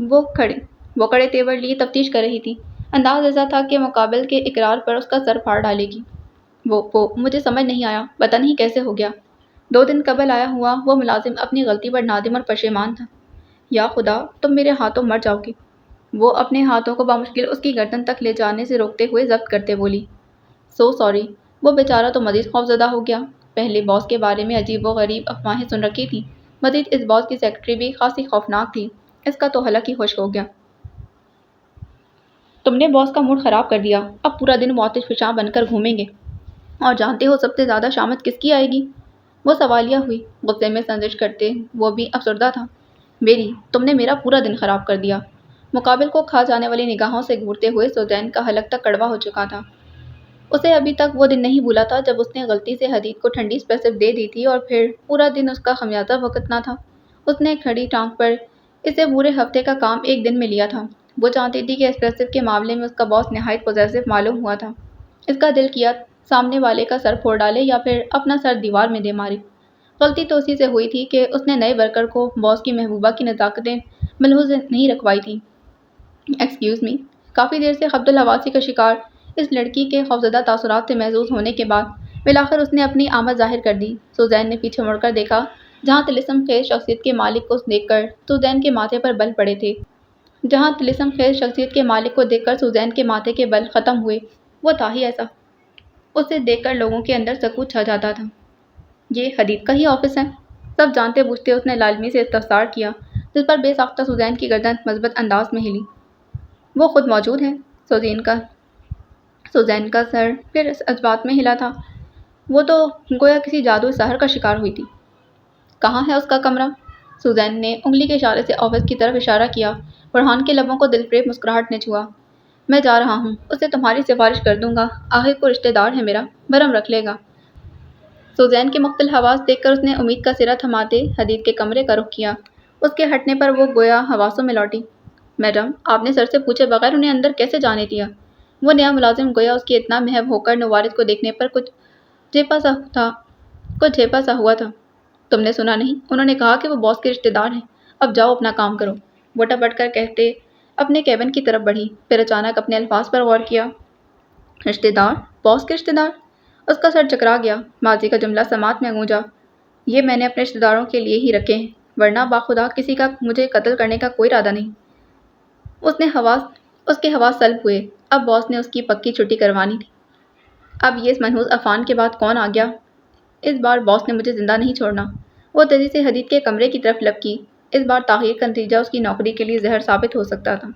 وہ کڑے تیور لیے تفتیش کر رہی تھی۔ انداز ایسا تھا کہ مقابل کے اقرار پر اس کا سر پھاڑ ڈالے گی۔ وہ مجھے سمجھ نہیں آیا، پتہ نہیں کیسے ہو گیا۔ 2 دن قبل آیا ہوا وہ ملازم اپنی غلطی پر نادم اور پشیمان تھا۔ یا خدا، تم میرے ہاتھوں مر جاؤ گے۔ وہ اپنے ہاتھوں کو بامشکل اس کی گردن تک لے جانے سے روکتے ہوئے ضبط کرتے بولی، سو سوری۔ وہ بیچارہ تو مزید خوفزدہ ہو گیا۔ پہلے باس کے بارے میں عجیب و غریب افواہیں سن رکھی تھی، مزید اس باس کی سیکرٹری بھی خاصی خوفناک تھی۔ اس کا تو حلق ہی خشک ہو گیا۔ تم نے باس کا موڈ خراب کر دیا، اب پورا دن وہ آتش فشاں بن کر گھومیں گے۔ اور جانتے ہو سب سے زیادہ شامت کس کی آئے گی؟ وہ سوالیہ ہوئی، غصے میں سنجش کرتے وہ بھی افسردہ تھا۔ میری، تم نے میرا پورا دن خراب کر دیا۔ مقابل کو کھا جانے والی نگاہوں سے گھورتے ہوئے سوزین کا حلق تک کڑوا ہو چکا تھا۔ اسے ابھی تک وہ دن نہیں بھولا تھا جب اس نے غلطی سے حدید کو ٹھنڈی اسپریسو دے دی تھی اور پھر پورا دن اس کا خمیازہ بھگتنا تھا۔ اس نے کھڑی ٹانگ پر اسے پورے ہفتے کا کام ایک دن میں لیا تھا۔ وہ جانتی تھی کہ اسپریسو کے معاملے میں اس کا باس نہایت پوزیسو معلوم ہوا تھا۔ اس کا دل کیا سامنے والے کا سر پھوڑ ڈالے یا پھر اپنا سر دیوار میں دے مارے۔ غلطی تو اسی سے ہوئی تھی کہ اس نے نئے ورکر کو باس کی محبوبہ کی نزاکتیں ملحوظ نہیں رکھوائی تھیں۔ ایکسکیوز می، کافی دیر سے خبط الحواسی کا شکار اس لڑکی کے خوفزدہ تاثرات سے محظوظ ہونے کے بعد بالآخر اس نے اپنی آمد ظاہر کر دی۔ سوزین نے پیچھے مڑ کر دیکھا، جہاں طلسم خیز شخصیت کے مالک کو دیکھ کر سوزین کے ماتھے پر بل پڑے تھے۔ جہاں طلسم خیز شخصیت کے مالک کو دیکھ کر سوزین کے ماتھے کے بل ختم ہوئے، وہ تھا ہی ایسا۔ اسے دیکھ کر لوگوں کے اندر سکوت چھا جاتا تھا۔ یہ حدید کا ہی آفس ہے؟ سب جانتے بوجھتے اس نے لالمی سے استفسار کیا، جس پر بے ساختہ سوزین کی گردن مثبت انداز میں ہلی۔ وہ خود موجود ہے؟ سوزین کا سر پھر اس جذبات میں ہلا تھا۔ وہ تو گویا کسی جادوئی سحر کا شکار ہوئی تھی۔ کہاں ہے اس کا کمرہ؟ سوزین نے انگلی کے اشارے سے آفس کی طرف اشارہ کیا۔ فرحان کے لبوں کو دلفریب مسکراہٹ نے چھوا۔ میں جا رہا ہوں، اسے تمہاری سفارش کر دوں گا، آخر کو رشتہ دار ہے میرا، بھرم رکھ لے گا۔ سوزین کے مختل حواس دیکھ کر اس نے امید کا سرا تھماتے حدید کے کمرے کا رخ کیا۔ اس کے ہٹنے پر وہ گویا حواسوں میں لوٹی۔ میڈم، آپ نے سر سے پوچھے بغیر انہیں اندر کیسے جانے دیا؟ وہ نیا ملازم گویا اس کی اتنا محب ہو کر نوارد کو دیکھنے پر کچھ جھیپا سا ہوا تھا۔ تم نے سنا نہیں؟ انہوں نے کہا کہ وہ باس کے رشتہ دار ہیں۔ اب جاؤ اپنا کام کرو، وہ ٹپٹ کر کہتے اپنے کیبن کی طرف بڑھی، پھر اچانک اپنے الفاظ پر غور کیا۔ رشتہ دار؟ باس کے رشتہ دار؟ اس کا سر چکرا گیا۔ ماضی کا جملہ سماعت میں گونجا۔ یہ میں نے اپنے رشتہ داروں کے لیے ہی رکھے ہیں، ورنہ باخدا کسی کا مجھے قتل کرنے کا کوئی ارادہ نہیں۔ اس کے حواس سلب ہوئے۔ اب باس نے اس کی پکی چھٹی کروانی تھی۔ اب یہ اس منحوس عفان کے بعد کون آ گیا؟ اس بار باس نے مجھے زندہ نہیں چھوڑنا۔ وہ تیزی سے حدید کے کمرے کی طرف لپکی۔ اس بار تاخیر کا نتیجہ اس کی نوکری کے لیے زہر ثابت ہو سکتا تھا۔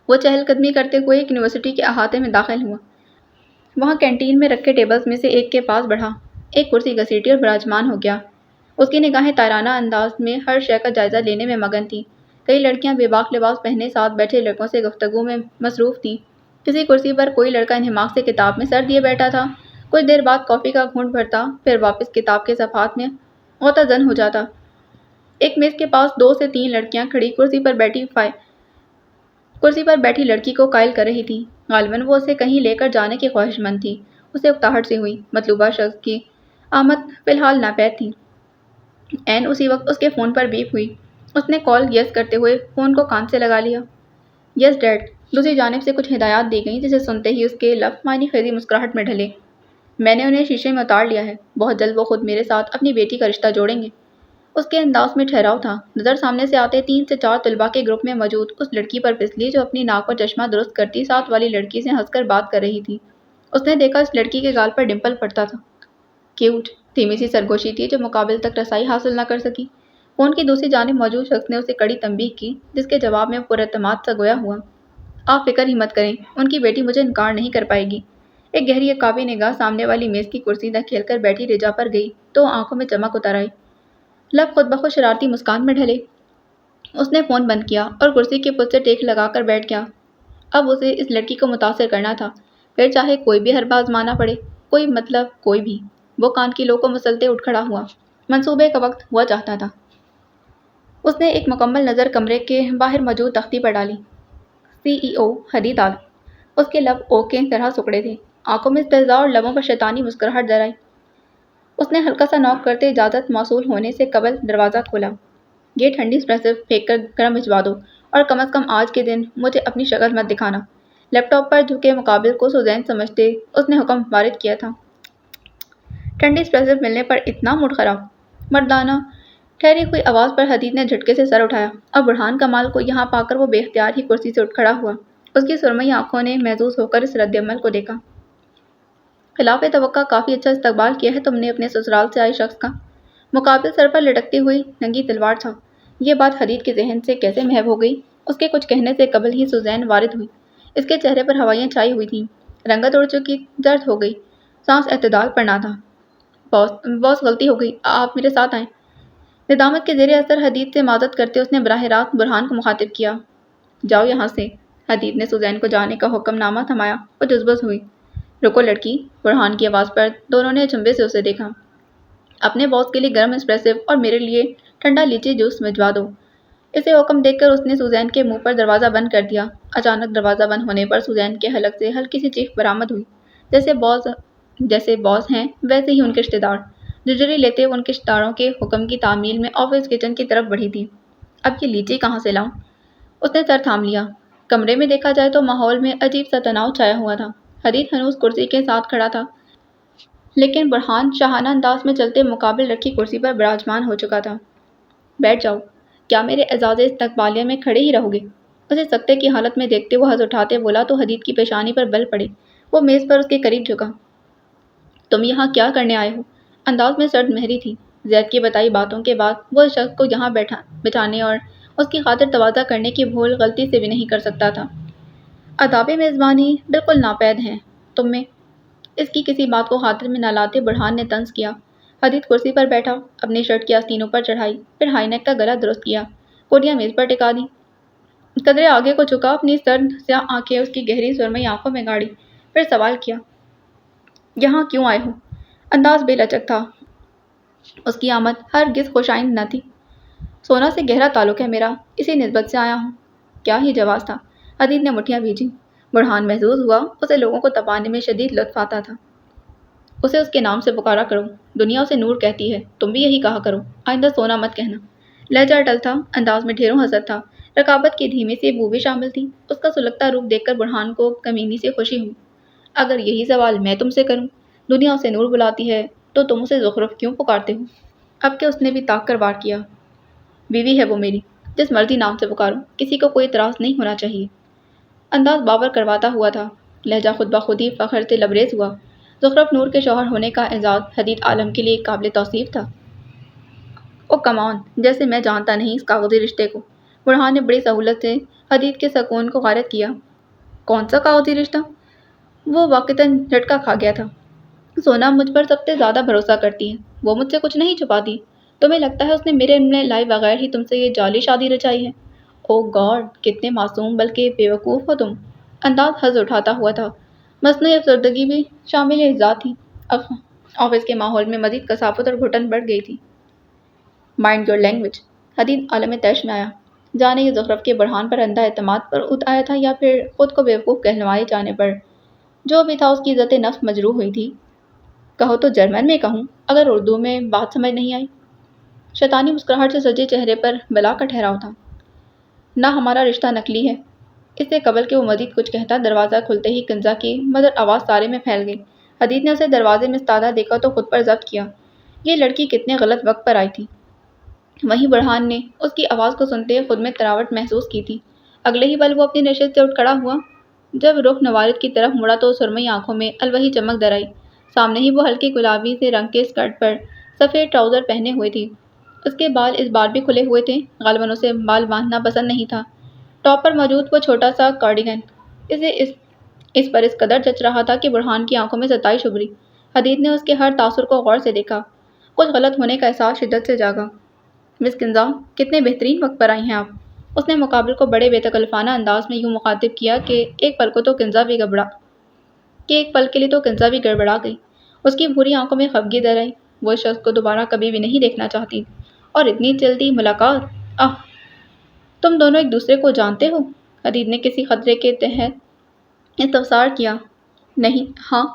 وہ چہل قدمی کرتے ہوئے ایک یونیورسٹی کے احاطے میں داخل ہوا۔ وہاں کینٹین میں رکھے ٹیبلز میں سے ایک کے پاس بڑھا، ایک کرسی گھسیٹی اور براجمان ہو گیا۔ اس کی نگاہیں تائرانہ انداز میں ہر شے کا جائزہ لینے میں مگن تھیں۔ کئی لڑکیاں بے باک لباس پہنے ساتھ بیٹھے لڑکوں سے گفتگو میں مصروف تھیں۔ کسی کرسی پر کوئی لڑکا انہماک سے کتاب میں سر دیے بیٹھا تھا۔ کچھ دیر بعد کافی کا گھونٹ بھرتا، پھر واپس کتاب کے صفحات میں غوطہ زن ہو جاتا۔ ایک میز کے پاس 2 سے 3 لڑکیاں کھڑی کرسی پر بیٹھی لڑکی کو قائل کر رہی تھیں۔ غالباً وہ اسے کہیں لے کر جانے کی خواہش مند تھی۔ اسے اکتاہٹ سی ہوئی۔ مطلوبہ شخص کی آمد فی الحال ناپید تھی۔ عین اسی وقت اس کے فون پر بیپ ہوئی۔ اس نے کال یس کرتے ہوئے فون کو کان سے لگا لیا۔ یس ڈیڈ۔ دوسری جانب سے کچھ ہدایات دی گئیں، جسے سنتے ہی اس کے لب معنی خیزی مسکراہٹ میں ڈھلے۔ میں نے انہیں شیشے میں اتار لیا ہے، بہت جلد وہ خود میرے ساتھ اپنی بیٹی کا رشتہ جوڑیں گے۔ اس کے انداز میں ٹھہراؤ تھا۔ نظر سامنے سے آتے 3 سے 4 طلباء کے گروپ میں موجود اس لڑکی پر پھسلی جو اپنی ناک پر چشمہ درست کرتی ساتھ والی لڑکی سے ہنس کر بات کر رہی تھی۔ اس نے دیکھا اس لڑکی کے گال پر ڈمپل پڑتا تھا۔ کیوٹ، دھیمی سی سرگوشی تھی جو مقابل تک رسائی حاصل نہ کر سکی۔ فون کی دوسری جانب موجود شخص نے اسے کڑی تنبیہ کی، جس کے جواب میں پراعتماد سا گویا ہوا۔ آپ فکر ہی مت کریں، ان کی بیٹی مجھے انکار نہیں کر پائے گی۔ ایک گہری عقابی نگاہ سامنے والی میز کی کرسی تک کھیل کر بیٹھی رجا پر گئی تو آنکھوں میں چمک اتر آئی۔ لب خود بخود شرارتی مسکان میں ڈھلے۔ اس نے فون بند کیا اور کرسی کے پشت سے ٹیک لگا کر بیٹھ گیا۔ اب اسے اس لڑکی کو متاثر کرنا تھا، پھر چاہے کوئی بھی حربہ آزمانا پڑے، کوئی بھی۔ وہ کان کی لو کو مسلتے اٹھ کھڑا ہوا۔ منصوبے کا وقت ہوا چاہتا تھا۔ اس نے ایک مکمل نظر کمرے کے باہر موجود تختی پر ڈالی۔ سی ای او حدید عالم۔ اس کے لب اوک کی طرح سکڑے تھے، آنکھوں میں استہزاء اور لبوں پر شیطانی مسکراہٹ ڈرائی۔ اس نے ہلکا سا نوک کرتے اجازت موصول ہونے سے قبل دروازہ کھولا۔ یہ ٹھنڈی اسپریسو پھینک کر گرم بھجوا دو، اور کم از کم آج کے دن مجھے اپنی شکل مت دکھانا۔ لیپ ٹاپ پر جھکے مقابل کو سوزین سمجھتے اس نے حکم وارد کیا تھا۔ ٹھنڈی اسپریسو ملنے پر اتنا موڈ خراب؟ مردانہ ٹھہری ہوئی آواز پر حدید نے جھٹکے سے سر اٹھایا اور برہان کمال کو یہاں پا کر وہ بے اختیار ہی کرسی سے اٹھ کھڑا ہوا۔ اس کی سرمئی آنکھوں نے محظوظ ہو کر اس رد عمل کو دیکھا۔ خلاف توقع کافی اچھا استقبال کیا ہے تم نے اپنے سسرال سے آئے شخص کا۔ مقابل سر پر لٹکتی ہوئی ننگی تلوار تھا۔ یہ بات حدید کے ذہن سے کیسے محو ہو گئی؟ اس کے کچھ کہنے سے قبل ہی سوزین وارد ہوئی۔ اس کے چہرے پر ہوائیاں چھائی ہوئی تھیں، رنگت اڑ چکی، زرد ہو گئی، سانس اعتدال پر نہ تھا۔ باس غلطی ہو گئی، آپ میرے ساتھ آئیں۔ ندامت کے زیر اثر حدید سے معذرت کرتے اس نے براہ راست برہان کو مخاطب کیا۔ جاؤ یہاں سے۔ حدید نے سوزین کو جانے کا حکم نامہ تھمایا۔ وہ جزبز ہوئی۔ رکو لڑکی، برہان کی آواز پر دونوں نے اچنبھے سے اسے دیکھا۔ اپنے باس کے لیے گرم اسپریسو اور میرے لیے ٹھنڈا لیچی جوس بھجوا دو۔ اسے حکم دیکھ کر اس نے سوزین کے منہ پر دروازہ بند کر دیا۔ اچانک دروازہ بند ہونے پر سوزین کے حلق سے ہلکی سی چیخ برآمد ہوئی، جیسے باس ہیں ویسے ہی ان کے رشتے دار۔ جھرجھری لیتے ہوئے ان کے رشتے داروں کے حکم کی تعمیل میں آفس کچن کی طرف بڑھی تھی۔ اب یہ لیچی کہاں سے لاؤں؟ اس نے سر تھام لیا۔ کمرے میں دیکھا جائے تو ماحول میں عجیب سا تناؤ چھایا ہوا تھا۔ حدید ہنوز کرسی کے ساتھ کھڑا تھا، لیکن برہان شاہانہ انداز میں چلتے مقابل رکھی کرسی پر براجمان ہو چکا تھا۔ بیٹھ جاؤ، کیا میرے اعزاز استقبالیہ میں کھڑے ہی رہو گے؟ اسے سکتے کی حالت میں دیکھتے وہ ہنس اٹھاتے بولا تو حدید کی پیشانی پر بل پڑے۔ وہ میز پر اس کے قریب جھکا۔ تم یہاں کیا کرنے آئے ہو؟ انداز میں سرد مہری تھی۔ زید کی بتائی باتوں کے بعد وہ اس شخص کو یہاں بٹھانے اور اس کی خاطر تواضع کرنے کی بھول غلطی سے بھی نہیں کر سکتا تھا۔ آداب میزبانی بالکل ناپید ہیں تم میں۔ اس کی کسی بات کو خاطر میں نہ لاتے برہان نے طنز کیا۔ حدید کرسی پر بیٹھا، اپنی شرٹ کی آستینوں پر چڑھائی، پھر ہائی نیک کا گلا درست کیا، کوٹیاں میز پر ٹکا دی، قدرے آگے کو چکا، اپنی سرد سیاہ آنکھیں اس کی گہری سرمئی آنکھوں میں گاڑی، پھر سوال کیا، یہاں کیوں آئے ہو؟ انداز بے لچک تھا۔ اس کی آمد ہرگز خوش آئند نہ تھی۔ سونا سے گہرا تعلق ہے میرا، اسی نسبت سے آیا ہوں۔ کیا ہی جواز تھا۔ حدید نے مٹھیاں بھیجی۔ برہان محظوظ ہوا، اسے لوگوں کو تپانے میں شدید لطف آتا تھا۔ اسے اس کے نام سے پکارا کرو، دنیا اسے نور کہتی ہے، تم بھی یہی کہا کرو، آئندہ سونا مت کہنا۔ لہجہ اٹل تھا، انداز میں ڈھیروں حسد تھا، رقابت کی دھیمی سی بو بھی شامل تھی۔ اس کا سلگتا روپ دیکھ کر برہان کو کمینی سی خوشی ہوئی۔ اگر یہی سوال میں تم سے کروں، دنیا اسے نور بلاتی ہے تو تم اسے زخرف کیوں پکارتے ہو؟ اب کہ اس نے بھی طاق کر وار کیا۔ بیوی ہے وہ میری، جس مرضی نام سے پکاروں، کسی کو کوئی اعتراض نہیں ہونا چاہیے۔ انداز باور کرواتا ہوا تھا، لہجہ خود بخود ہی فخر سے لبریز ہوا۔ زخرف نور کے شوہر ہونے کا اعزاز حدید عالم کے لیے قابل توصیف تھا۔ او کم آن، جیسے میں جانتا نہیں اس کاغذی رشتے کو۔ برہان نے بڑی سہولت سے حدید کے سکون کو غارت کیا۔ کون سا کاغذی رشتہ؟ وہ واقعتاً جھٹکا کھا گیا تھا۔ سونا مجھ پر سب سے زیادہ بھروسہ کرتی ہے، وہ مجھ سے کچھ نہیں چھپاتی۔ تمہیں لگتا ہے اس نے میرے علم میں لائے بغیر ہی تم سے یہ جعلی شادی رچائی ہے؟ او گاڈ، کتنے معصوم بلکہ بیوقوف ہو تم۔ انداز ہنس اٹھاتا ہوا تھا۔ مصنوعی افسردگی بھی شامل اجزاء تھی۔ آفس کے ماحول میں مزید کثافت اور گھٹن بڑھ گئی تھی۔ Mind your language. حدید عالم تیش میں آیا۔ جانے یہ زخرف کے برہان پر اندھا اعتماد پر اٹھ آیا تھا یا پھر خود کو بیوقوف کہلوائے جانے پر۔ جو بھی تھا اس کی عزت نفس مجروح ہوئی تھی۔ کہو تو جرمن میں کہوں، اگر اردو میں بات سمجھ نہیں آئی۔ شیطانی مسکراہٹ سے سجے چہرے پر بلا کا ٹھہراؤ تھا۔ نہ ہمارا رشتہ نقلی ہے۔ اس سے قبل کہ وہ مزید کچھ کہتا، دروازہ کھلتے ہی کنزا کی مدر آواز سارے میں پھیل گئی۔ حدید نے اسے دروازے میں استادہ دیکھا تو خود پر ضبط کیا۔ یہ لڑکی کتنے غلط وقت پر آئی تھی۔ وہیں برہان نے اس کی آواز کو سنتے خود میں تراوٹ محسوس کی تھی۔ اگلے ہی پل وہ اپنی نشست سے اٹھ کھڑا ہوا۔ جب رخ نوارد کی طرف مڑا تو سرمئی آنکھوں میں الوہی چمک در آئی۔ سامنے ہی وہ ہلکے گلابی سے رنگ کے اسکرٹ پر سفید ٹراؤزر پہنے ہوئے تھی۔ اس کے بال اس بار بھی کھلے ہوئے تھے، غالباً اسے بال باندھنا پسند نہیں تھا۔ ٹاپ پر موجود وہ چھوٹا سا کارڈیگن اسے اس پر اس قدر جچ رہا تھا کہ برہان کی آنکھوں میں ستائش ابھری۔ حدید نے اس کے ہر تاثر کو غور سے دیکھا۔ کچھ غلط ہونے کا احساس شدت سے جاگا۔ مس کنزا، کتنے بہترین وقت پر آئی ہیں آپ۔ اس نے مقابل کو بڑے بے تکلفانہ انداز میں یوں مخاطب کیا کہ ایک پل کے لیے تو کنزا بھی گڑبڑا گئی۔ اس کی بھوری آنکھوں میں خفگی در آئی۔ وہ اس شخص کو دوبارہ کبھی بھی نہیں دیکھنا چاہتی، اور اتنی جلدی ملاقات۔ آہ، تم دونوں ایک دوسرے کو جانتے ہو؟ حدید نے کسی خطرے کے تحت استفسار کیا۔ نہیں، ہاں۔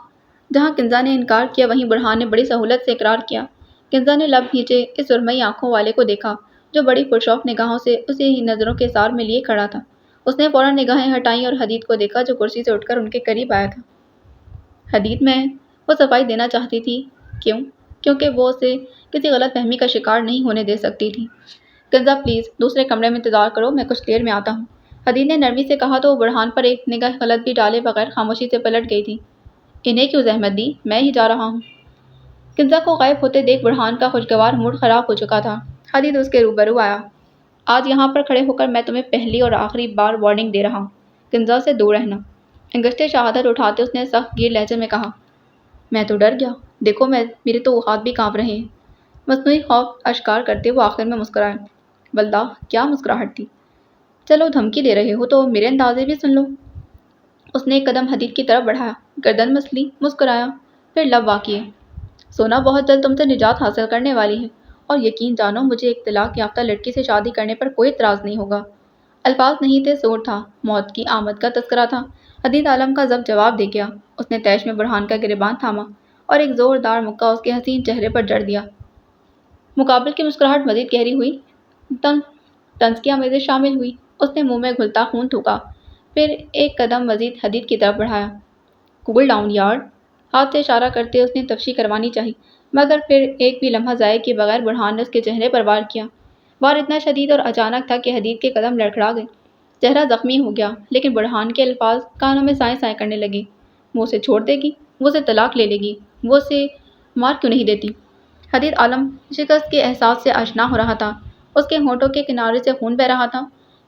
جہاں کنزا نے انکار کیا وہیں برہان نے بڑی سہولت سے اقرار کیا۔ کنزا نے لب کھینچے اس سرمئی آنکھوں والے کو دیکھا جو بڑی پرشوق نگاہوں سے اسے ہی نظروں کے سار میں لیے کھڑا تھا۔ اس نے فوراً نگاہیں ہٹائیں اور حدید کو دیکھا جو کرسی سے اٹھ کر ان کے قریب آیا تھا۔ حدید میں وہ صفائی دینا چاہتی تھی۔ کیوں؟ کیونکہ وہ اسے کسی غلط فہمی کا شکار نہیں ہونے دے سکتی تھی۔ کنزا پلیز دوسرے کمرے میں انتظار کرو، میں کچھ دیر میں آتا ہوں، حدید نے نرمی سے کہا تو وہ برہان پر ایک نگاہ غلط بھی ڈالے بغیر خاموشی سے پلٹ گئی تھی۔ انہیں کیوں زحمت دی، میں ہی جا رہا ہوں۔ کنزا کو غائب ہوتے دیکھ برہان کا خوشگوار موڈ خراب ہو چکا تھا۔ حدید اس کے روبرو آیا۔ آج یہاں پر کھڑے ہو کر میں تمہیں پہلی اور آخری بار وارننگ دے رہا ہوں، کنزا سے دور رہنا۔ انگشتے شہادت اٹھاتے اس نے سخت گیر لہجے میں کہا۔ میں تو ڈر گیا، دیکھو میرے تو ہاتھ بھی کانپ رہے ہیں۔ مصنوعی خوف اشکار کرتے وہ آخر میں مسکرائے۔ واللہ کیا مسکراہٹ تھی۔ چلو دھمکی دے رہے ہو تو میرے اندازے بھی سن لو۔ اس نے ایک قدم حدید کی طرف بڑھایا، گردن مسلی، مسکرایا، پھر لب واقعے۔ سونا بہت جلد تم سے نجات حاصل کرنے والی ہے، اور یقین جانو مجھے ایک طلاق یافتہ لڑکی سے شادی کرنے پر کوئی اعتراض نہیں ہوگا۔ الفاظ نہیں تھے، سور تھا، موت کی آمد کا تذکرہ تھا۔ حدید عالم کا ضبط جواب دے گیا۔ اس نے تیش میں برہان کا گریبان تھاما اور ایک زوردار مکہ اس کے حسین چہرے پر جڑ دیا۔ مقابل کی مسکراہٹ مزید گہری ہوئی، طنز کی آمیزش شامل ہوئی۔ اس نے منہ میں گھلتا خون تھوکا، پھر ایک قدم مزید حدید کی طرف بڑھایا۔ کول ڈاؤن یار، ہاتھ سے اشارہ کرتے اس نے تفشی کروانی چاہی، مگر پھر ایک بھی لمحہ ضائع کیے بغیر برہان نے اس کے چہرے پر وار کیا۔ وار اتنا شدید اور اچانک تھا کہ حدید کے قدم لڑکھڑا گئے۔ چہرہ زخمی ہو گیا، لیکن برہان کے الفاظ کانوں میں سائیں سائیں کرنے لگے۔ وہ اسے چھوڑ دے گی، وہ اسے طلاق لے لے گی، وہ اسے مار کیوں نہیں دیتی؟ حدید عالم شکست کے احساس سے آشنا ہو رہا تھا۔ اس کے ہونٹوں کے کنارے سے خون بہہ رہا تھا،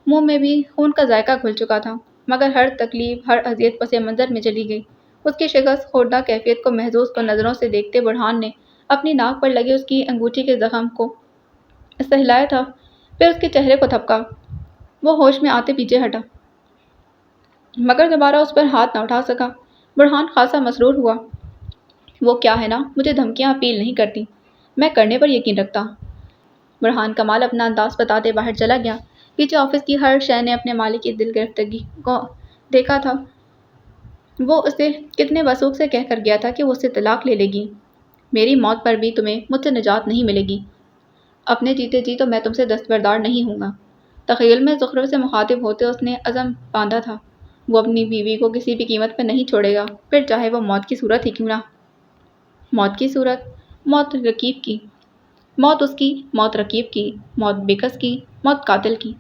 منہ میں بھی خون کا ذائقہ گھل چکا تھا، مگر ہر تکلیف، ہر اذیت پس منظر میں چلی گئی۔ اس کی شکست خوردہ کیفیت کو محظوظ کن نظروں سے دیکھتے برہان نے اپنی ناک پر لگے اس کی انگوٹھی کے زخم کو سہلایا تھا، پھر اس کے چہرے کو تھپکا۔ وہ ہوش میں آتے پیچھے ہٹا، مگر دوبارہ اس پر ہاتھ نہ اٹھا سکا۔ برہان خاصا مسرور ہوا۔ وہ کیا ہے نا، مجھے دھمکیاں اپیل نہیں کرتی، میں کرنے پر یقین رکھتا۔ برہان کمال اپنا انداز بتاتے باہر چلا گیا۔ پیچھے آفس کی ہر شے نے اپنے مالک کی دل گرفتگی کو دیکھا تھا۔ وہ اسے کتنے وثوق سے کہہ کر گیا تھا کہ وہ اس سے طلاق لے لے گی۔ میری موت پر بھی تمہیں مجھ سے نجات نہیں ملے گی۔ اپنے جیتے جی تو میں تم سے دستبردار نہیں ہوں گا۔ تخیل میں زخرف سے مخاطب ہوتے اس نے عزم باندھا تھا، وہ اپنی بیوی کو کسی بھی قیمت پر نہیں چھوڑے گا، پھر چاہے وہ موت کی صورت ہی کیوں نہ۔ موت کی صورت، موت رقیب کی، موت اس کی، موت رقیب کی، موت بیکس کی، موت قاتل کی۔